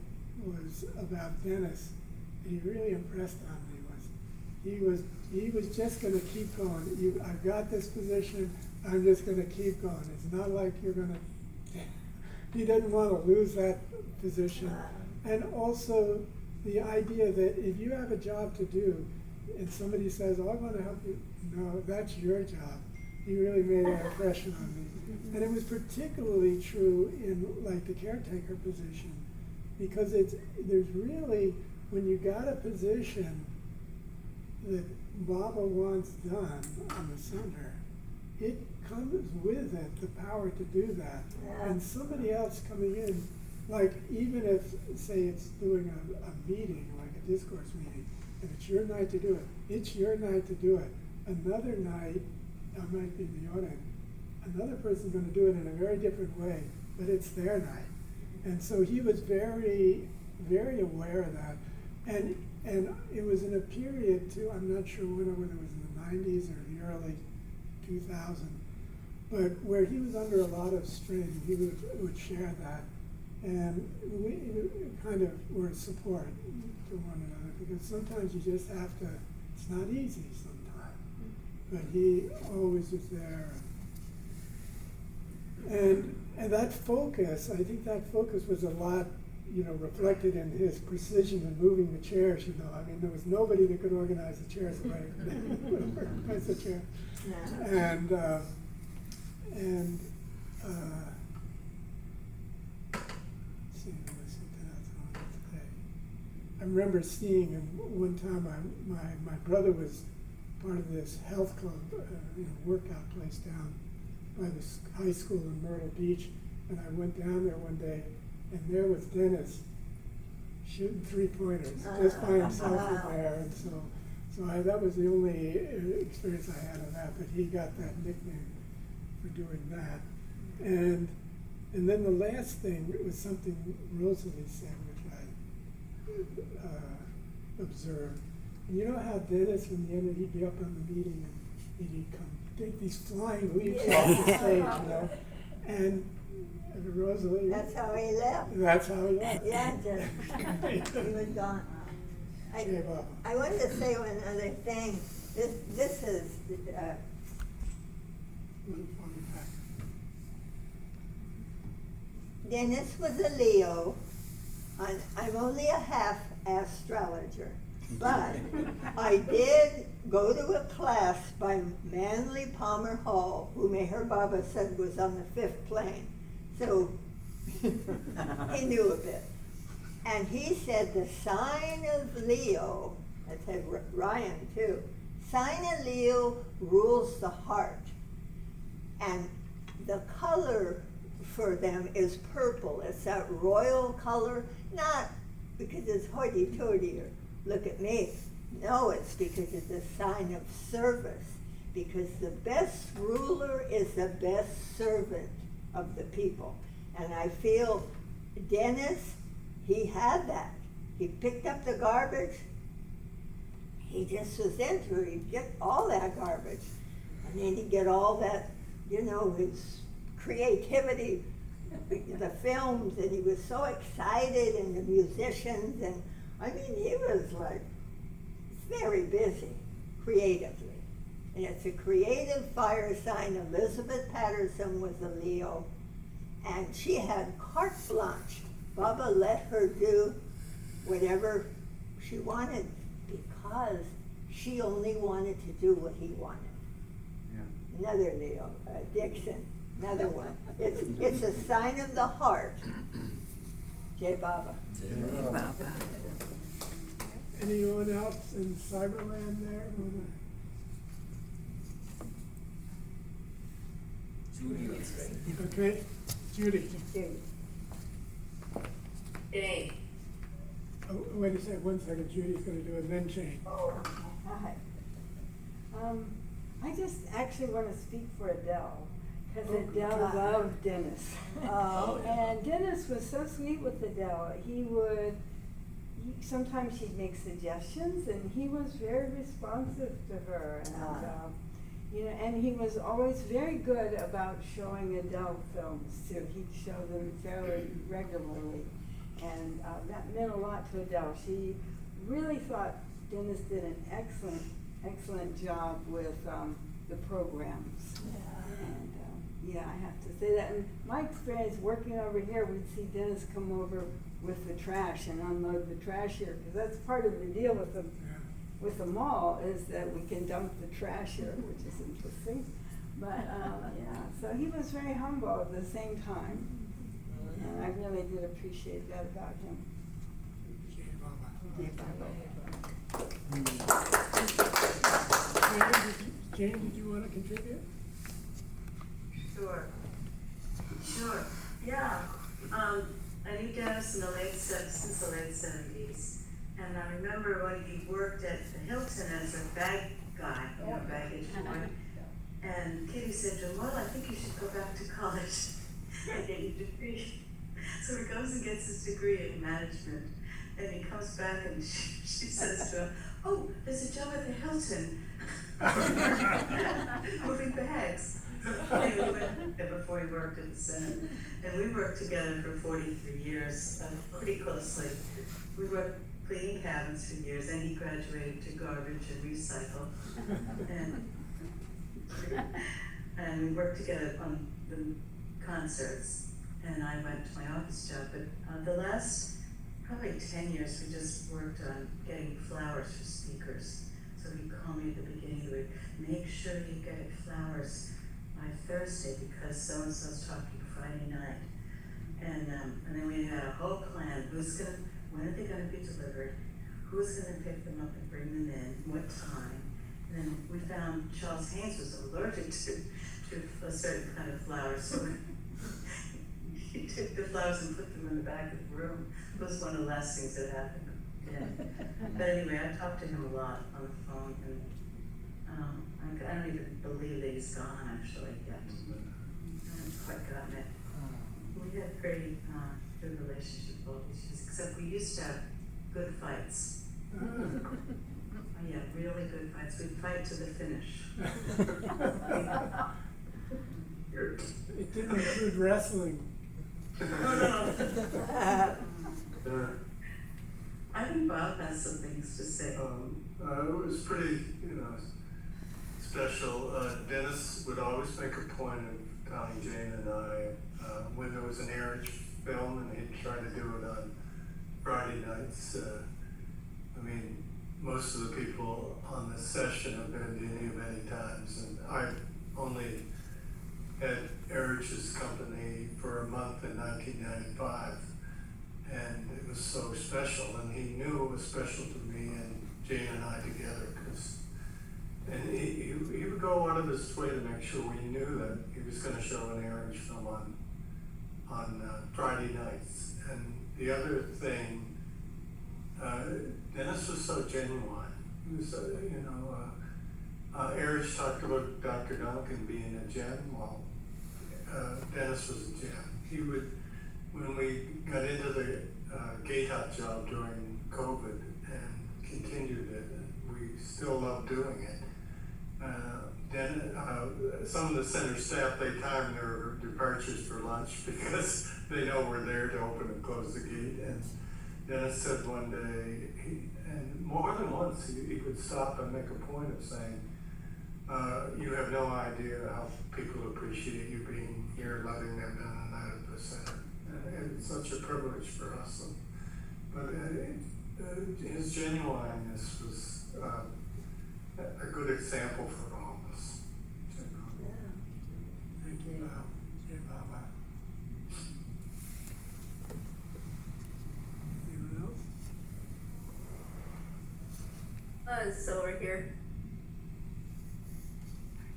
was about Dennis that he really impressed on me was he was just going to keep going. I've got this position, I'm just going to keep going. It's not like you're going to. He didn't want to lose that position. And also the idea that if you have a job to do and somebody says, oh, I want to help you, no, that's your job. He really made an impression on me. And it was particularly true in like the caretaker position, because there's really, when you got a position that Baba wants done on the center, it comes with it the power to do that. And somebody else coming in, like even if, say, it's doing a meeting, like a discourse meeting, and it's your night to do it, it's your night to do it. Another night, I might be in the audience, another person's going to do it in a very different way, but it's their night. And so he was very, very aware of that. And it was in a period too, I'm not sure whether it was in the 90s or the early 2000s, but where he was under a lot of strain. He would share that. And we kind of were support to one another, because sometimes you just have to, it's not easy sometimes, but he always was there. And that focus, I think that focus was a lot, reflected in his precision in moving the chairs, I mean, there was nobody that could organize the chairs the way he would organize the chair. And I remember seeing him one time. My brother was part of this health club, workout place down by this high school in Myrtle Beach, and I went down there one day, and there was Dennis shooting 3-pointers just by himself in there, and so that was the only experience I had of that. But he got that nickname for doing that, and then the last thing was something Rosalie said, which I observed. And you know how Dennis, in the end, he'd be up on the meeting and he'd come take these flying leaps off the stage, and Rosalie. That's how he left. That's how he left. Yeah, he was gone. I wanted to say one other thing. This is Dennis was a Leo. I'm only a half astrologer, but I did go to a class by Manly Palmer Hall, who Meher Baba said was on the 5th plane. So he knew a bit. And he said the sign of Leo, I said Ryan too, sign of Leo rules the heart. And the color for them is purple. It's that royal color, not because it's hoity-toity or look at me. No, it's because it's a sign of service. Because the best ruler is the best servant of the people. And I feel Dennis, he had that. He picked up the garbage. He just was into it. He'd get all that garbage. And then he'd get all that, his creativity the films, and he was so excited, and the musicians, and I mean, he was like very busy creatively. And it's a creative fire sign. Elizabeth Patterson was a Leo, and she had carte blanche. Bubba let her do whatever she wanted because she only wanted to do what he wanted. Yeah. Another Leo, Dixon, another one. It's a sign of the heart. Jai Baba. Anyone else in Cyberland there? Okay, Judy. Jane. Oh, wait a second, 1 second. Judy's going to do it, and then Jane. Hi. I just actually want to speak for Adele, because Adele loved Dennis. And Dennis was so sweet with Adele. Sometimes he'd make suggestions, and he was very responsive to her. And, and he was always very good about showing Adele films too. He'd show them fairly regularly. And that meant a lot to Adele. She really thought Dennis did an excellent job with the programs. And I have to say that. In my experience working over here, we'd see Dennis come over with the trash and unload the trash here, because that's part of the deal with the mall, is that we can dump the trash here, which is interesting. But so he was very humble at the same time. And I really did appreciate that about him. Jane, did you want to contribute? Sure. Yeah. I knew Dennis in since the late 70s. And I remember when he worked at the Hilton as a bag guy, baggage boy. And Kitty said to him, well, I think you should go back to college and get your degree. So he goes and gets his degree in management. And he comes back and she says to him, oh, there's a job at the Hilton. Moving bags. And we went there before he worked at the Senate. And we worked together for 43 years, pretty closely. We worked cleaning cabins for years, and he graduated to garbage and recycle. And we worked together on the concerts, and I went to my office job. But the last probably 10 years, we just worked on getting flowers for speakers. So he'd call me at the beginning, he would make sure you get flowers by Thursday because so-and-so's talking Friday night. And then we had a whole plan. When are they gonna be delivered? Who's gonna pick them up and bring them in? What time? And then we found Charles Haynes was allergic to a certain kind of flowers. So he took the flowers and put them in the back of the room. It was one of the last things that happened. Yeah. But anyway, I talked to him a lot on the phone, and I don't even believe that he's gone actually yet. I haven't quite gotten it. We had a pretty good relationship all these years, except we used to have good fights. Yeah, really good fights. We'd fight to the finish. It didn't include wrestling. I think Bob has some things to say. It was pretty, special. Dennis would always make a point of telling Jane and I when there was an Erich film, and he'd try to do it on Friday nights. Most of the people on this session have been to him many times, and I only had Erich's company for a month in 1995, and it was so special, and he knew it was special to me and Jane and I together, and he would go out of his way to make sure we knew that he was going to show an Erich film on Friday nights. And the other thing, Dennis was so genuine. He was, Erich talked about Dr. Duncan being a gem. Well, Dennis was a gem. He would, when we got into the gate hut job during COVID and continued it, we still love doing it. some of the center staff, they time their departures for lunch because they know we're there to open and close the gate. And Dennis said one day, and more than once, he would stop and make a point of saying, you have no idea how people appreciate you being here, letting them in and out of the center. And it's such a privilege for us. But his genuineness was a good example for all of us. Thank you. Baba. Anyone else? So we're here.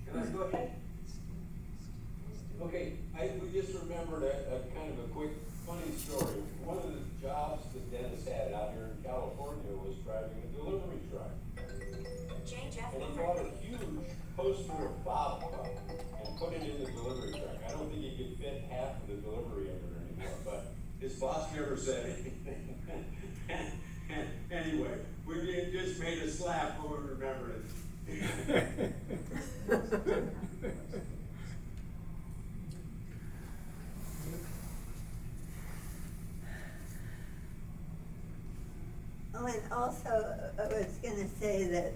Can I go ahead? Okay, we just remembered a kind of a quick funny story. One of the jobs that Dennis had out here in California was driving a delivery truck. And he bought a huge poster of Bob Club and put it in the delivery truck. I don't think he could fit half of the delivery of it anymore, but his boss never said anything. Anyway, we just made us laugh when we remembered it. Oh, and also, I was gonna say that,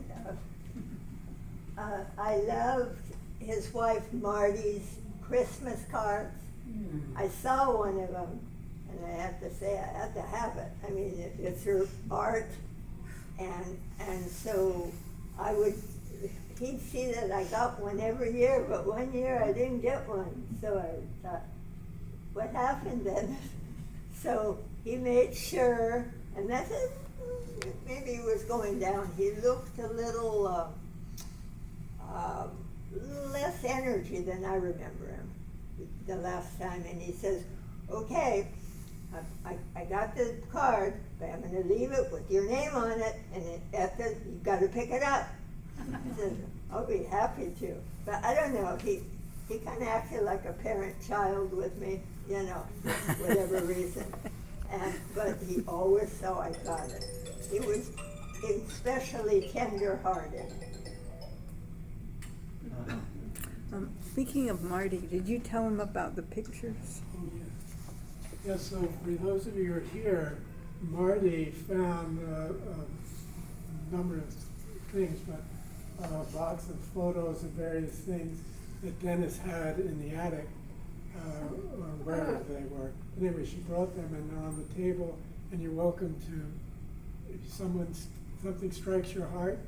I loved his wife Marty's Christmas cards. I saw one of them, and I have to say, I had to have it. I mean, it's her art, and so he'd see that I got one every year, but one year I didn't get one, so I thought, what happened then? So he made sure, and that's it. Maybe he was going down. He looked a little less energy than I remember him the last time. And he says, okay, I got the card, but I'm going to leave it with your name on it, and you've got to pick it up. I said, I'll be happy to. But I don't know, he kind of acted like a parent-child with me, you know, whatever reason. But he always saw I got it. He was especially tender-hearted. Speaking of Marty, did you tell him about the pictures? Oh, yeah. Yeah, so for those of you who are here, Marty found a number of things, but a box of photos of various things that Dennis had in the attic, or wherever they were. Anyway, she brought them and they're on the table, and you're welcome to, if something strikes your heart,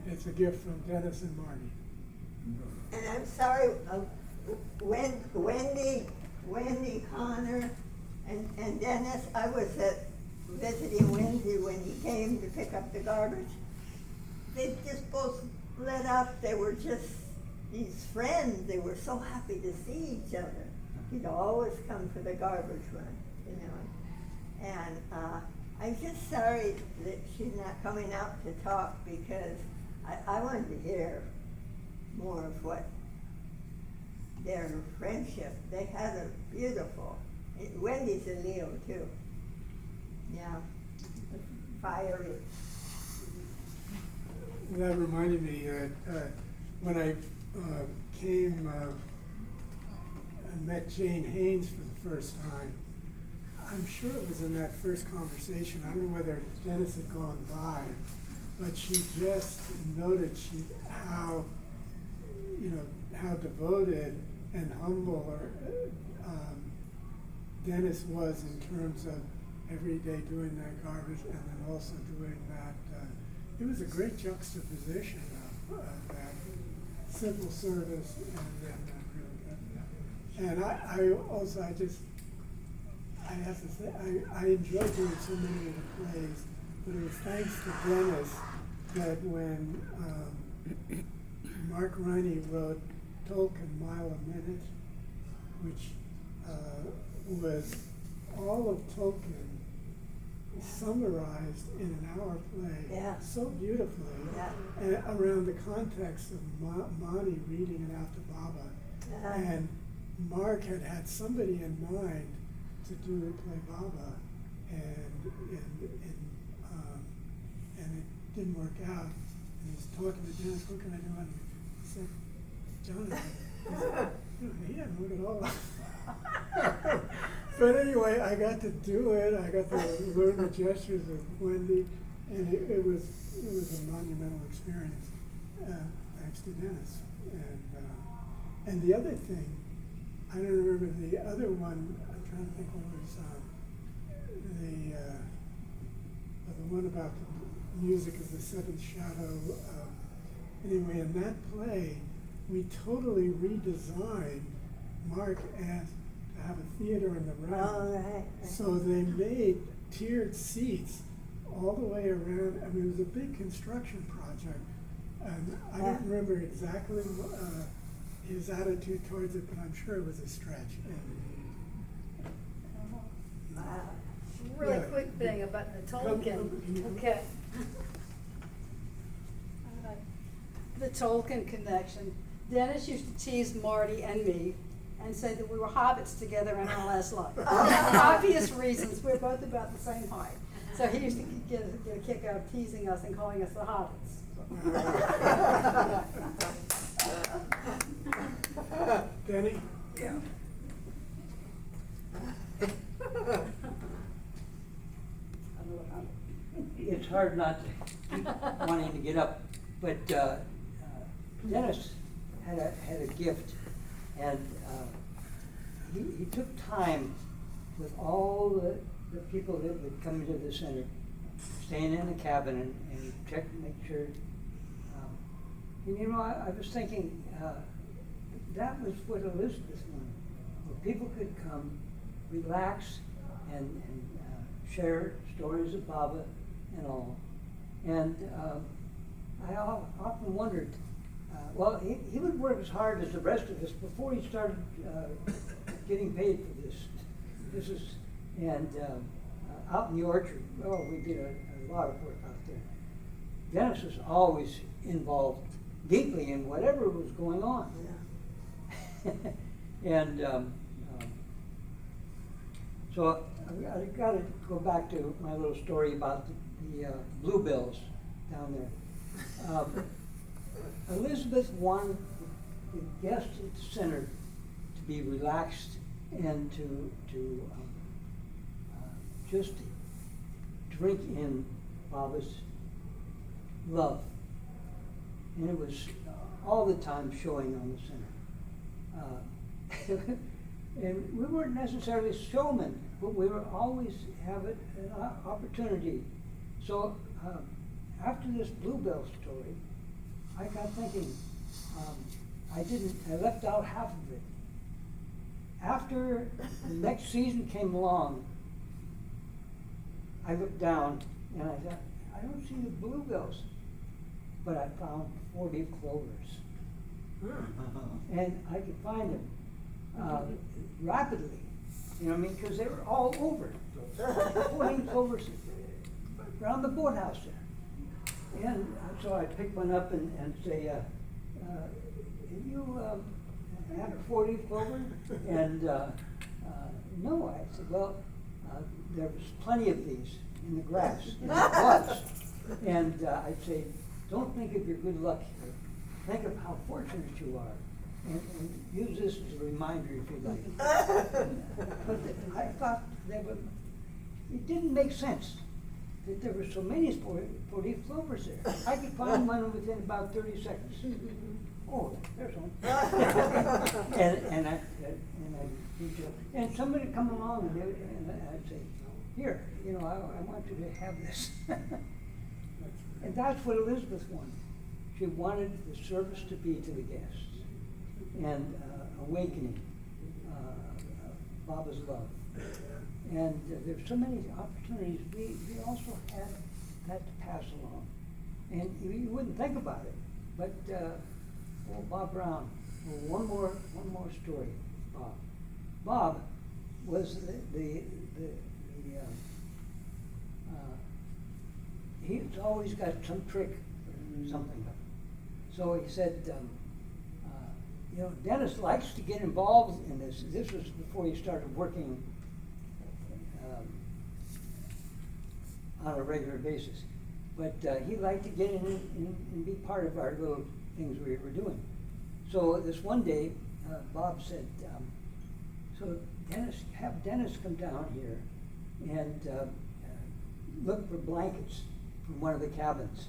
it's a gift from Dennis and Marty. And I'm sorry, Wendy, Connor, and Dennis, I was visiting Wendy when he came to pick up the garbage. They just both lit up. They were just these friends. They were so happy to see each other. He'd always come for the garbage run, you know. And I'm just sorry that she's not coming out to talk, because I wanted to hear more of what their friendship. They had a beautiful. Wendy's a Leo too. Yeah, fiery. That reminded me when I came and met Jane Haynes for the first time. I'm sure it was in that first conversation. I don't know whether Dennis had gone by, but she just noted how devoted and humble Dennis was in terms of every day doing that garbage, and then also doing that. It was a great juxtaposition of that simple service and then really good. And I have to say, I enjoyed doing so many of the plays, but it was thanks to Dennis that when Mark Riney wrote Tolkien Mile a Minute, which was all of Tolkien summarized in an hour play, so beautifully, and around the context of Monty reading it out to Baba. And Mark had somebody in mind to do the play Baba, and it didn't work out. And he's talking to Dennis, what can I do? And he said, John, he hadn't looked at all. But anyway, I got to do it. I got to learn the gestures of Wendy, and it was a monumental experience. Thanks to Dennis. And the other thing, I don't remember the other one. I'm trying to think what was the one about the music of the seventh shadow. Anyway, in that play, we totally redesigned. Mark asked to have a theater in the round. Right. So they made tiered seats all the way around. I mean, it was a big construction project. And I don't remember exactly his attitude towards it, but I'm sure it was a stretch. Wow. Really Yeah. quick thing about the Tolkien. Okay. The Tolkien connection. Dennis used to tease Marty and me and say that we were hobbits together in our last life. For obvious reasons, we're both about the same height. So he used to get a kick out of teasing us and calling us the hobbits. Denny? Yeah. It's hard not to keep wanting to get up, but Dennis had a gift, and he took time with all the people that would come into the center, staying in the cabin and check to make sure. And you know, I was thinking that was what Elizabeth wanted, where people could come, relax, and share stories of Baba and all. And I often wondered, well, he would work as hard as the rest of us before he started getting paid for this. This is, and out in the orchard, well, we did a lot of work out there. Dennis was always involved deeply in whatever was going on. Yeah. And so I got to go back to my little story about the bluebills down there. Elizabeth wanted the guests at the center to be relaxed and to just drink in Baba's love. And it was all the time showing on the center. And we weren't necessarily showmen, but we were always have an opportunity. So after this bluebell story, I got thinking, I left out half of it. After the next season came along, I looked down and I thought, I don't see the bluebells, but I found 40 clovers. And I could find them rapidly, you know what I mean, because they were all over. 40 clovers around the boathouse there. And so I picked one up and say, you have a 40 clover? And no, I said, well, there was plenty of these in the grass, and it was. And I'd say, don't think of your good luck here. Think of how fortunate you are. And use this as a reminder if you like. But I thought it didn't make sense that there were so many 40 clovers there. I could find one within about 30 seconds. Oh, there's one. and somebody would come along and I'd say, here, you know, I want you to have this. And that's what Elizabeth wanted. She wanted the service to be to the guests and awakening Baba's love. And there's so many opportunities. We also had that to pass along. And you wouldn't think about it, but Bob Brown. Well, one more story. Bob was he's always got some trick or something. So he said, you know, Dennis likes to get involved in this. This was before he started working on a regular basis. But he liked to get in and be part of our little things we were doing. So this one day, Bob said, so Dennis, have Dennis come down here and look for blankets from one of the cabins.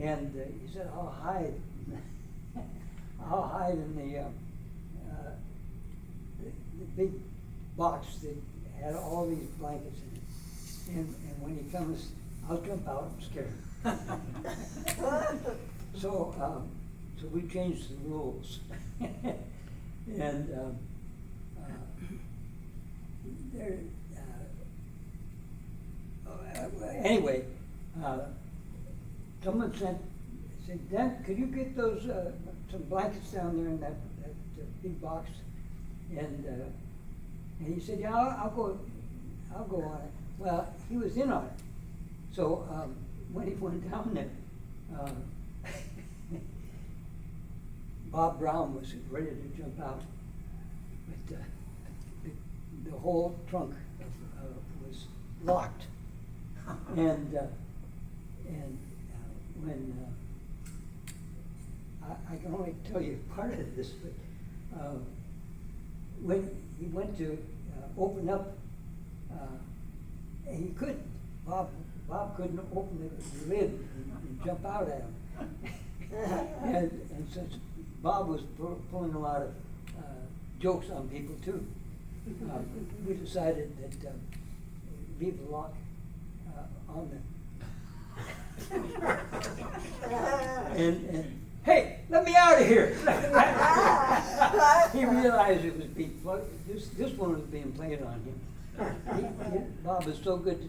And he said, I'll hide. I'll hide in the big box that had all these blankets in it. And when he comes, I'll jump out and scare him. So we changed the rules. And there, anyway, someone said, Dan, could you get those some blankets down there in that big box? And he said, yeah, I'll go on it. Well, he was in on it. So when he went down there, Bob Brown was ready to jump out, but the whole trunk was locked. And when I can only tell you part of this, but when he went to open up, he couldn't. Bob couldn't open the lid and jump out at him. and since Bob was pulling a lot of jokes on people too, we decided that leave the lock on there. and hey, let me out of here! He realized it was being this one was being played on him. Bob is so good to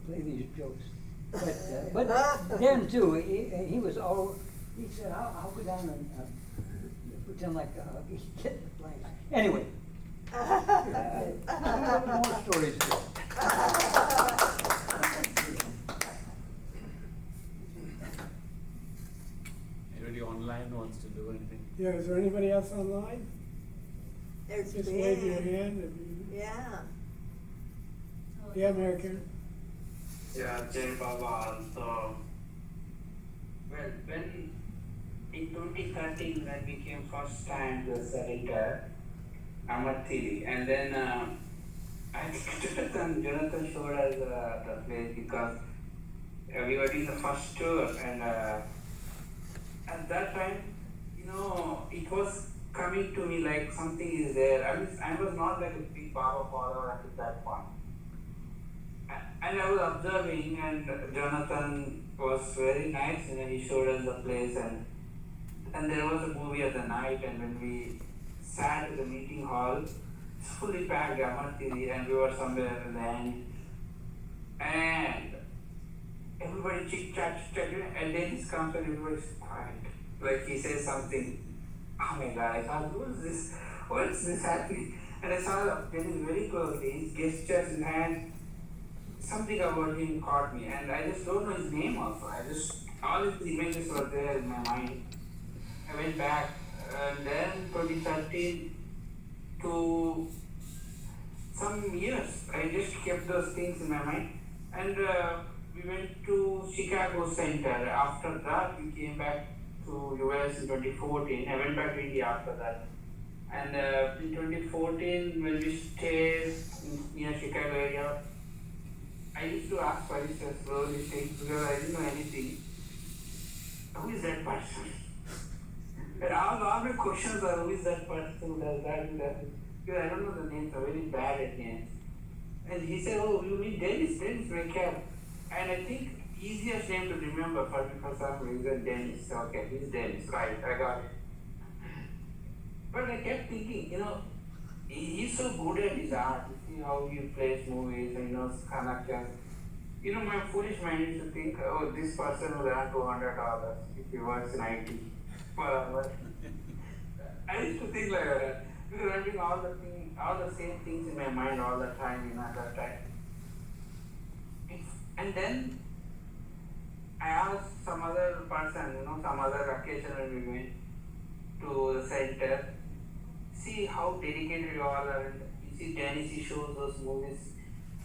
play these jokes. But then too, he was all. He said, "I'll go down and pretend like he's getting the blanket." Anyway, more stories. Anybody online wants to do anything? Yeah, is there anybody else online? There's Just been. wave your hand. If you... Yeah. Yeah, American. Yeah, Jay Baba. So, well, when in 2013 when we came first time to Sarita, Amathiri, and then I think Jonathan showed us the place because we were doing the first tour, and at that time, you know, it was coming to me like something is there. I was not like a big Baba follower at that point. And I was observing, and Jonathan was very nice, and he showed us the place, and there was a movie of the night, and when we sat in the meeting hall, it's fully packed, Amathiri, and we were somewhere in the end, and everybody chit-chat, and then this comes and everybody's quiet, like he says something, oh my God, I thought, what's this happening? And I saw Dennis very closely, his gestures in hand, something about him caught me, and I just don't know his name also. All his images were there in my mind. I went back, and then 2013 to some years, I just kept those things in my mind. And we went to Chicago Center. After that, we came back to US in 2014. I went back to India after that. And in 2014, when we stayed near Chicago area, I used to ask Parishas all these things because I didn't know anything. Who is that person? And all the questions are who is that person who does that and that. Because I don't know the names, I'm very bad at names. And he said, oh, you mean Dennis McCabe. And I think easiest name to remember for some reason, Dennis. Okay, he's Dennis, right, I got it. But I kept thinking, you know, he's so good at his art. You see how he plays movies and connections. You know, my foolish mind used to think, oh, this person will earn $200 if he works in IT. But I used to think like that because I'm doing all the same things in my mind all the time, at that time. And then I asked some other person, some other occasion when we went to the center, see how dedicated you all are. And you see Dennis, he shows those movies,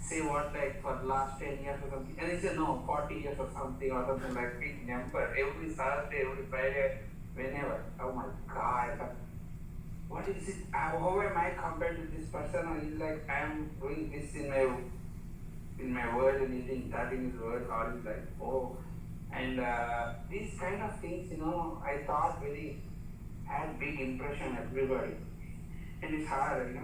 say what, like for the last 10 years or something. And he said, no, 40 years or something like big number. Every Saturday, every Friday, whenever. Oh my God, but what is it? How am I compared to this person? Or is like I am doing this in my world and eating that in his world, or is like oh, and these kind of things, I thought really had big impression on everybody, and it's hard.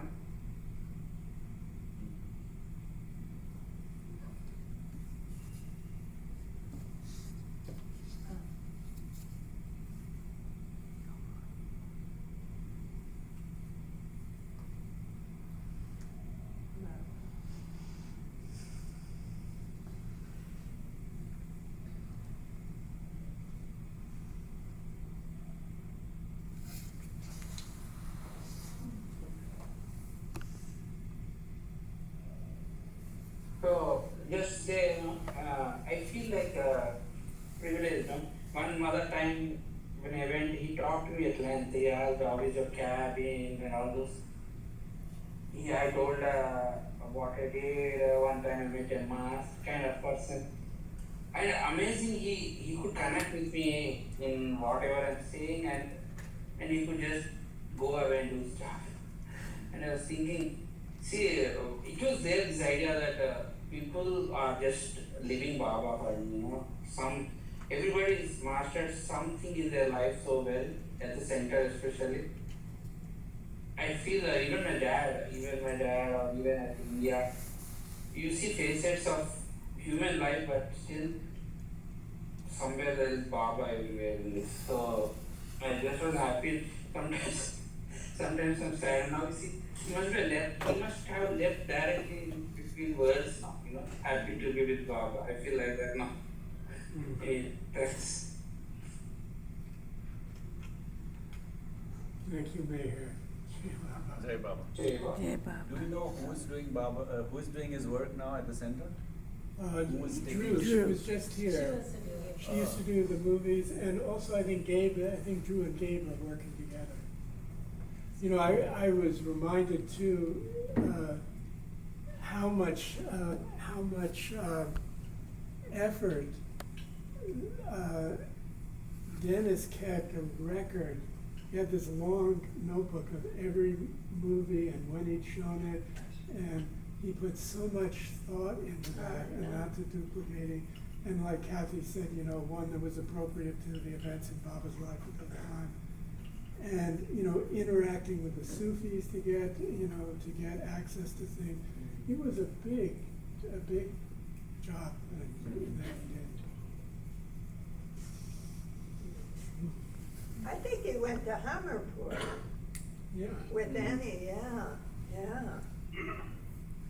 So just say, I feel like privileged. One other time when I went, he talked to me at length. He asked how is your cabin and all those. I told what I did. One time I met a mask kind of person. And amazing, he could connect with me in whatever I'm saying, and he could just go away and do stuff. And I was thinking, see, it was there this idea that people are just living Baba for everybody's mastered something in their life so well, at the center especially. I feel even my dad, or even at India, you see facets of human life, but still somewhere there is Baba everywhere in this. So I just was happy. Sometimes I'm sad. Now you see, he must have left directly in between words now. Happy to be with Baba. I feel like that now. Hey, thanks. Thank you, Mayor. Jai Baba. Jai Baba. Jai Baba. Do you know who is doing who is doing his work now at the center? Who is taking Drew, she was just here. She used to do the movies, and also I think Drew and Gabe are working together. I was reminded too how much effort Dennis kept a record. He had this long notebook of every movie and when he'd shown it, and he put so much thought into that and not to duplicating. And like Kathy said, one that was appropriate to the events in Baba's life at the time. And, interacting with the Sufis to get access to things. It was a big job that he did. I think he went to Hammerport. Yeah. With Annie, yeah.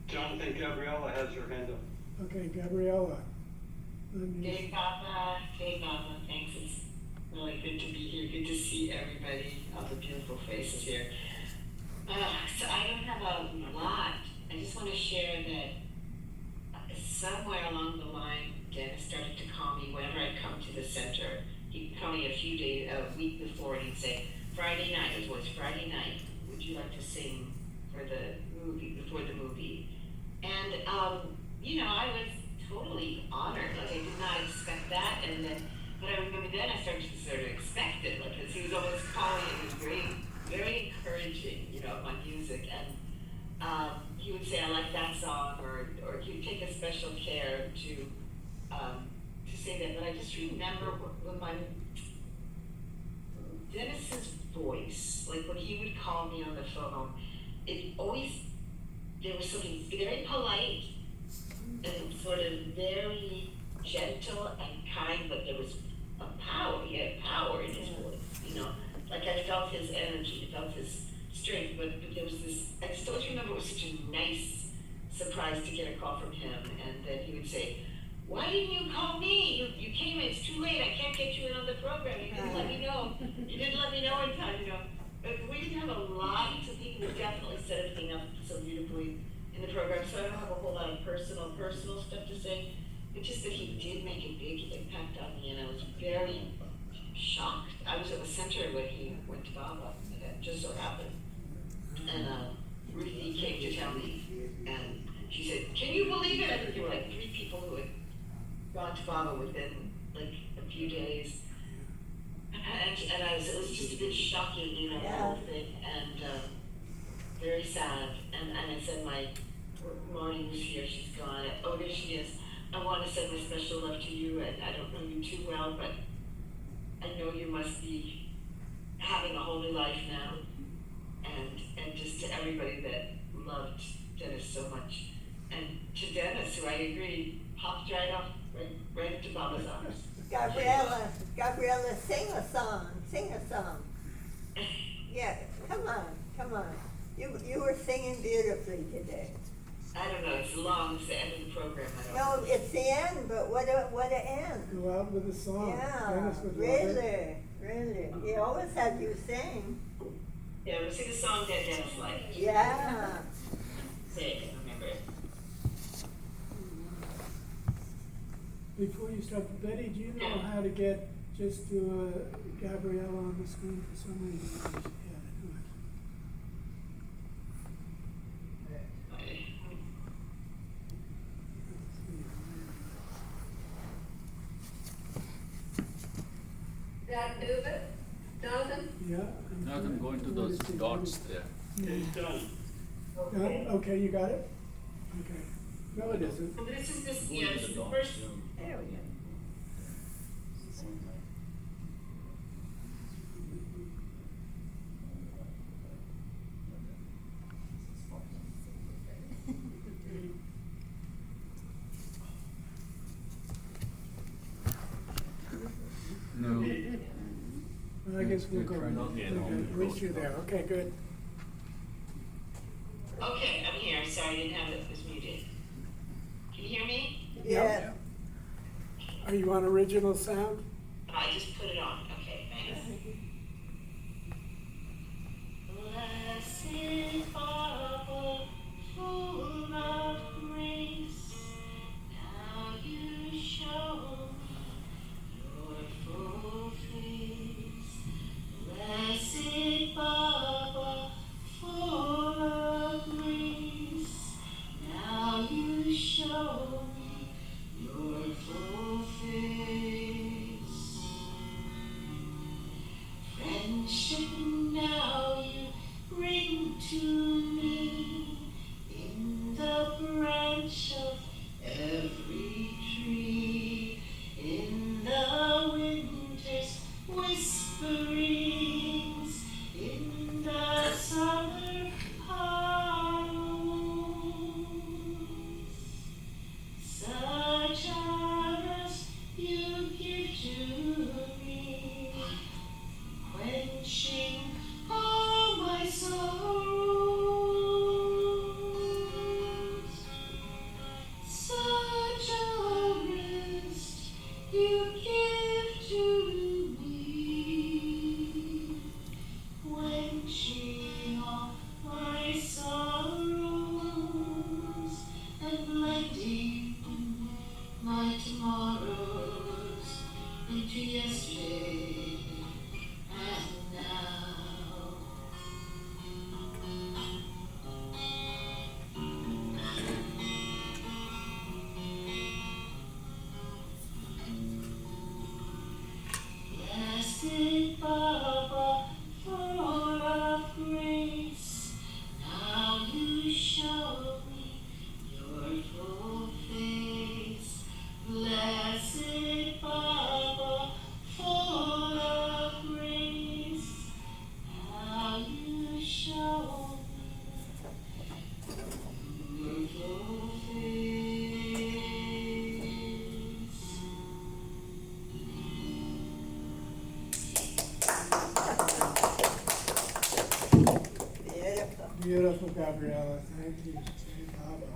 Jonathan, Gabriella has her hand up. Okay, Gabriella. Hey Baba, thanks. It's really good to be here. Good to see everybody, all the beautiful faces here. So I don't have a lot. I just want to share that somewhere along the line, Dennis started to call me whenever I'd come to the center. He'd call me a week before, and he'd say, Friday night, it was Friday night, would you like to sing for the movie, before the movie? And, I was totally honored. Like, I did not expect that. And then, but I remember then I started to sort of expect it, because he was always calling. It was very, very encouraging, of my music. And he would say, I like that song, or he would take a special care to say that. But I just remember when Dennis's voice, like when he would call me on the phone, there was something very polite and sort of very gentle and kind, but there was a power. He had power in his voice, Like I felt his energy, I felt his strength, but there was this, I still remember it was such a nice surprise to get a call from him, and then he would say, why didn't you call me? You came in, it's too late, I can't get you in on the program, you didn't let me know. You didn't let me know in time, But we didn't have a lot, so he would definitely set everything up so beautifully in the program, so I don't have a whole lot of personal stuff to say. It's just that he did make a big impact on me, and I was very shocked. I was at the center when he went to Baba, and it just so happened. And Ruthie came to tell me, and she said, can you believe it? I think there were like 3 people who had gone to Baba within like a few days. it was just a bit shocking, you know, the whole thing, and very sad. And I said, Marty was here, she's gone. Oh, there she is. I want to send my special love to you, and I don't know you too well, but I know you must be having a whole new life now. And just to everybody that loved Dennis so much. And to Dennis, who I agree, popped right off, right into Baba's arms. Gabriella, sing a song. Yeah, come on. You were singing beautifully today. I don't know, it's long, it's the end of the program. No, it's the end, but what a end. Go out with a song. Yeah, Dennis would love it. really. He always had you sing. Yeah, we'll sing a song that Dennis liked. Yeah. Say, I can remember it. Before you start, Betty, do you know how to get just to Gabriella on the screen for some reason? Yeah, do it. That do it? Jonathan? Yeah. Jonathan, go into those dots there. It's done. Done? Okay, you got it? Okay. No, it isn't. Well, this is this, yeah, this is the first. There we go. No. Well, I guess we'll go. At least you're there. Okay, good. Okay, I'm here. Sorry, I didn't have it. It was muted. Can you hear me? Yeah. Are you on original sound? I just put it on. Okay, thanks. Blessed Father, full of grace, now you show me your full face. Blessed Baba, full of grace, now you show me your full face. Friendship now you bring to me in the branch of every tree, in the winter's whisperings, in the summer hollows. Such honors you give to me, quenching all my sorrows. Such a rest you give to me, quenching all my sorrows and blending my tomorrows into yesterday and now. Blessed Baba, full of grace, now you show me your full face. Blessed Baba, full of grace, now you show me your full face. Beautiful. Beautiful, Gabriella. Thank you. Baba.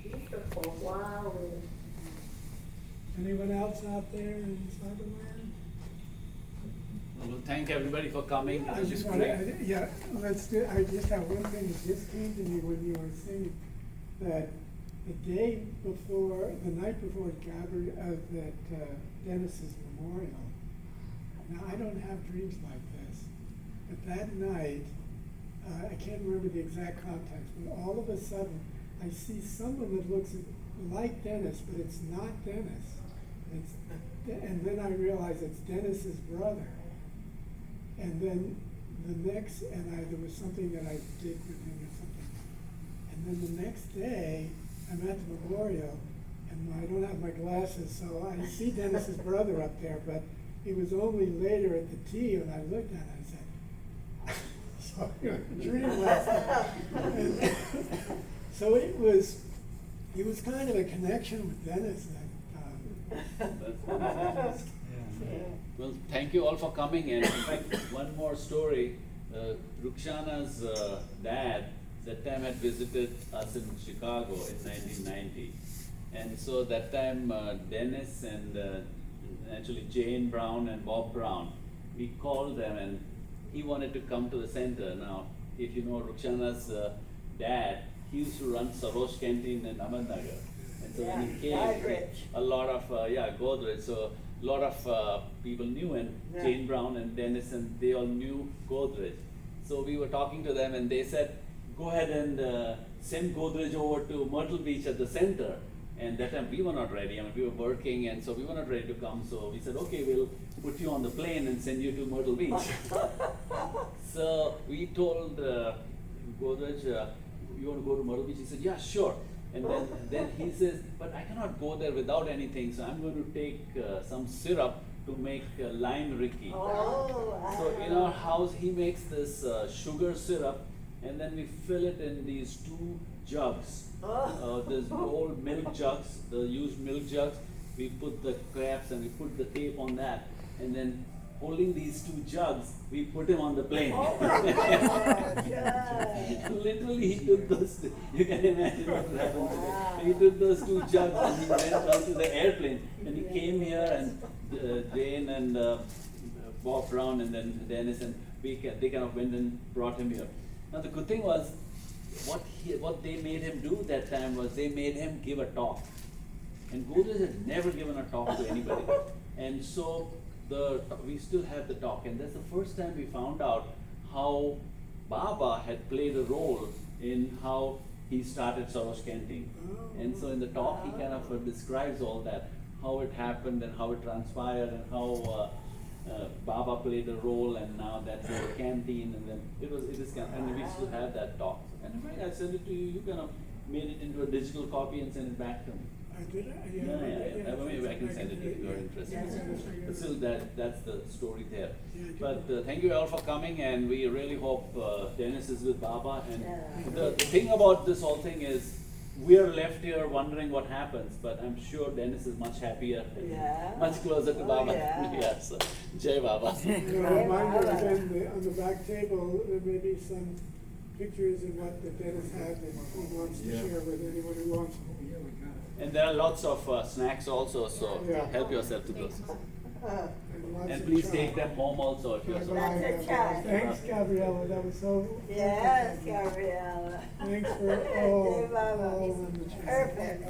Beautiful. Wow. Anyone else out there in Cyberland? Well, thank everybody for coming. I This just is want great. to, yeah, let's do, I just have one thing that just came to me when you were saying that the day before, the night before Dennis's memorial, now I don't have dreams like this, but that night, I can't remember the exact context, but all of a sudden, I see someone that looks like Dennis, but it's not Dennis. And then I realized it's Dennis's brother. And then there was something that I did with him or something. And then the next day, I'm at the memorial, and I don't have my glasses, so I see Dennis's brother up there, but it was only later at the tea when I looked at it, I said, so a dream last night. And so it was kind of a connection with Dennis that, Well, thank you all for coming, and in fact, one more story. Rukhsana's dad, that time had visited us in Chicago in 1990. And so that time, Dennis and actually Jane Brown and Bob Brown, we called them and he wanted to come to the center. Now, if you know Rukhsana's dad, he used to run Sarosh Canteen in Ahmednagar. And so when he came, a lot of, Godrej, so a lot of people knew, and Jane Brown and Dennis, and they all knew Godrej. So we were talking to them and they said, go ahead and send Godrej over to Myrtle Beach at the center. And that time we were not ready. I mean, we were working, and so we were not ready to come. So we said, okay, we'll put you on the plane and send you to Myrtle Beach. So we told Godrej, you want to go to Myrtle Beach? He said, yeah, sure. And then he says, but I cannot go there without anything, so I'm going to take some syrup to make lime Ricky. So in our house, he makes this sugar syrup, and then we fill it in these 2 jugs. There's old milk jugs, the used milk jugs. We put the crabs and we put the tape on that, and then holding these 2 jugs, we put him on the plane. Literally, he took those. You can imagine what happened. He took those 2 jugs and he went onto the airplane, and he came here, and Jane and Bob Brown and then Dennis, and they kind of went and brought him here. Now the good thing was, what they made him do that time was they made him give a talk. And Godrej had never given a talk to anybody. And so we still have the talk. And that's the first time we found out how Baba had played a role in how he started Sarosh Canteen. And so in the talk, he kind of describes all that, how it happened and how it transpired and how Baba played a role, and now that's the canteen, and then it is kind of, and we still have that talk. And when I sent it to you, you kind of made it into a digital copy and sent it back to me. I did. Yeah. Maybe I can send it if you're interested. But still, that's the story there. But thank you all for coming, and we really hope Dennis is with Baba. And the thing about this whole thing is, we are left here wondering what happens, but I'm sure Dennis is much happier, much closer to Baba. So, Jai Baba. Reminder again, on the back table, there may be some pictures of what the Dennis had that he wants to share with anyone who wants. And there are lots of snacks also, so help yourself to those. And please take them home also if you're so. Thanks, Gabriella. That was so. Yes, Gabriella. Thanks for all in the chat. Perfect.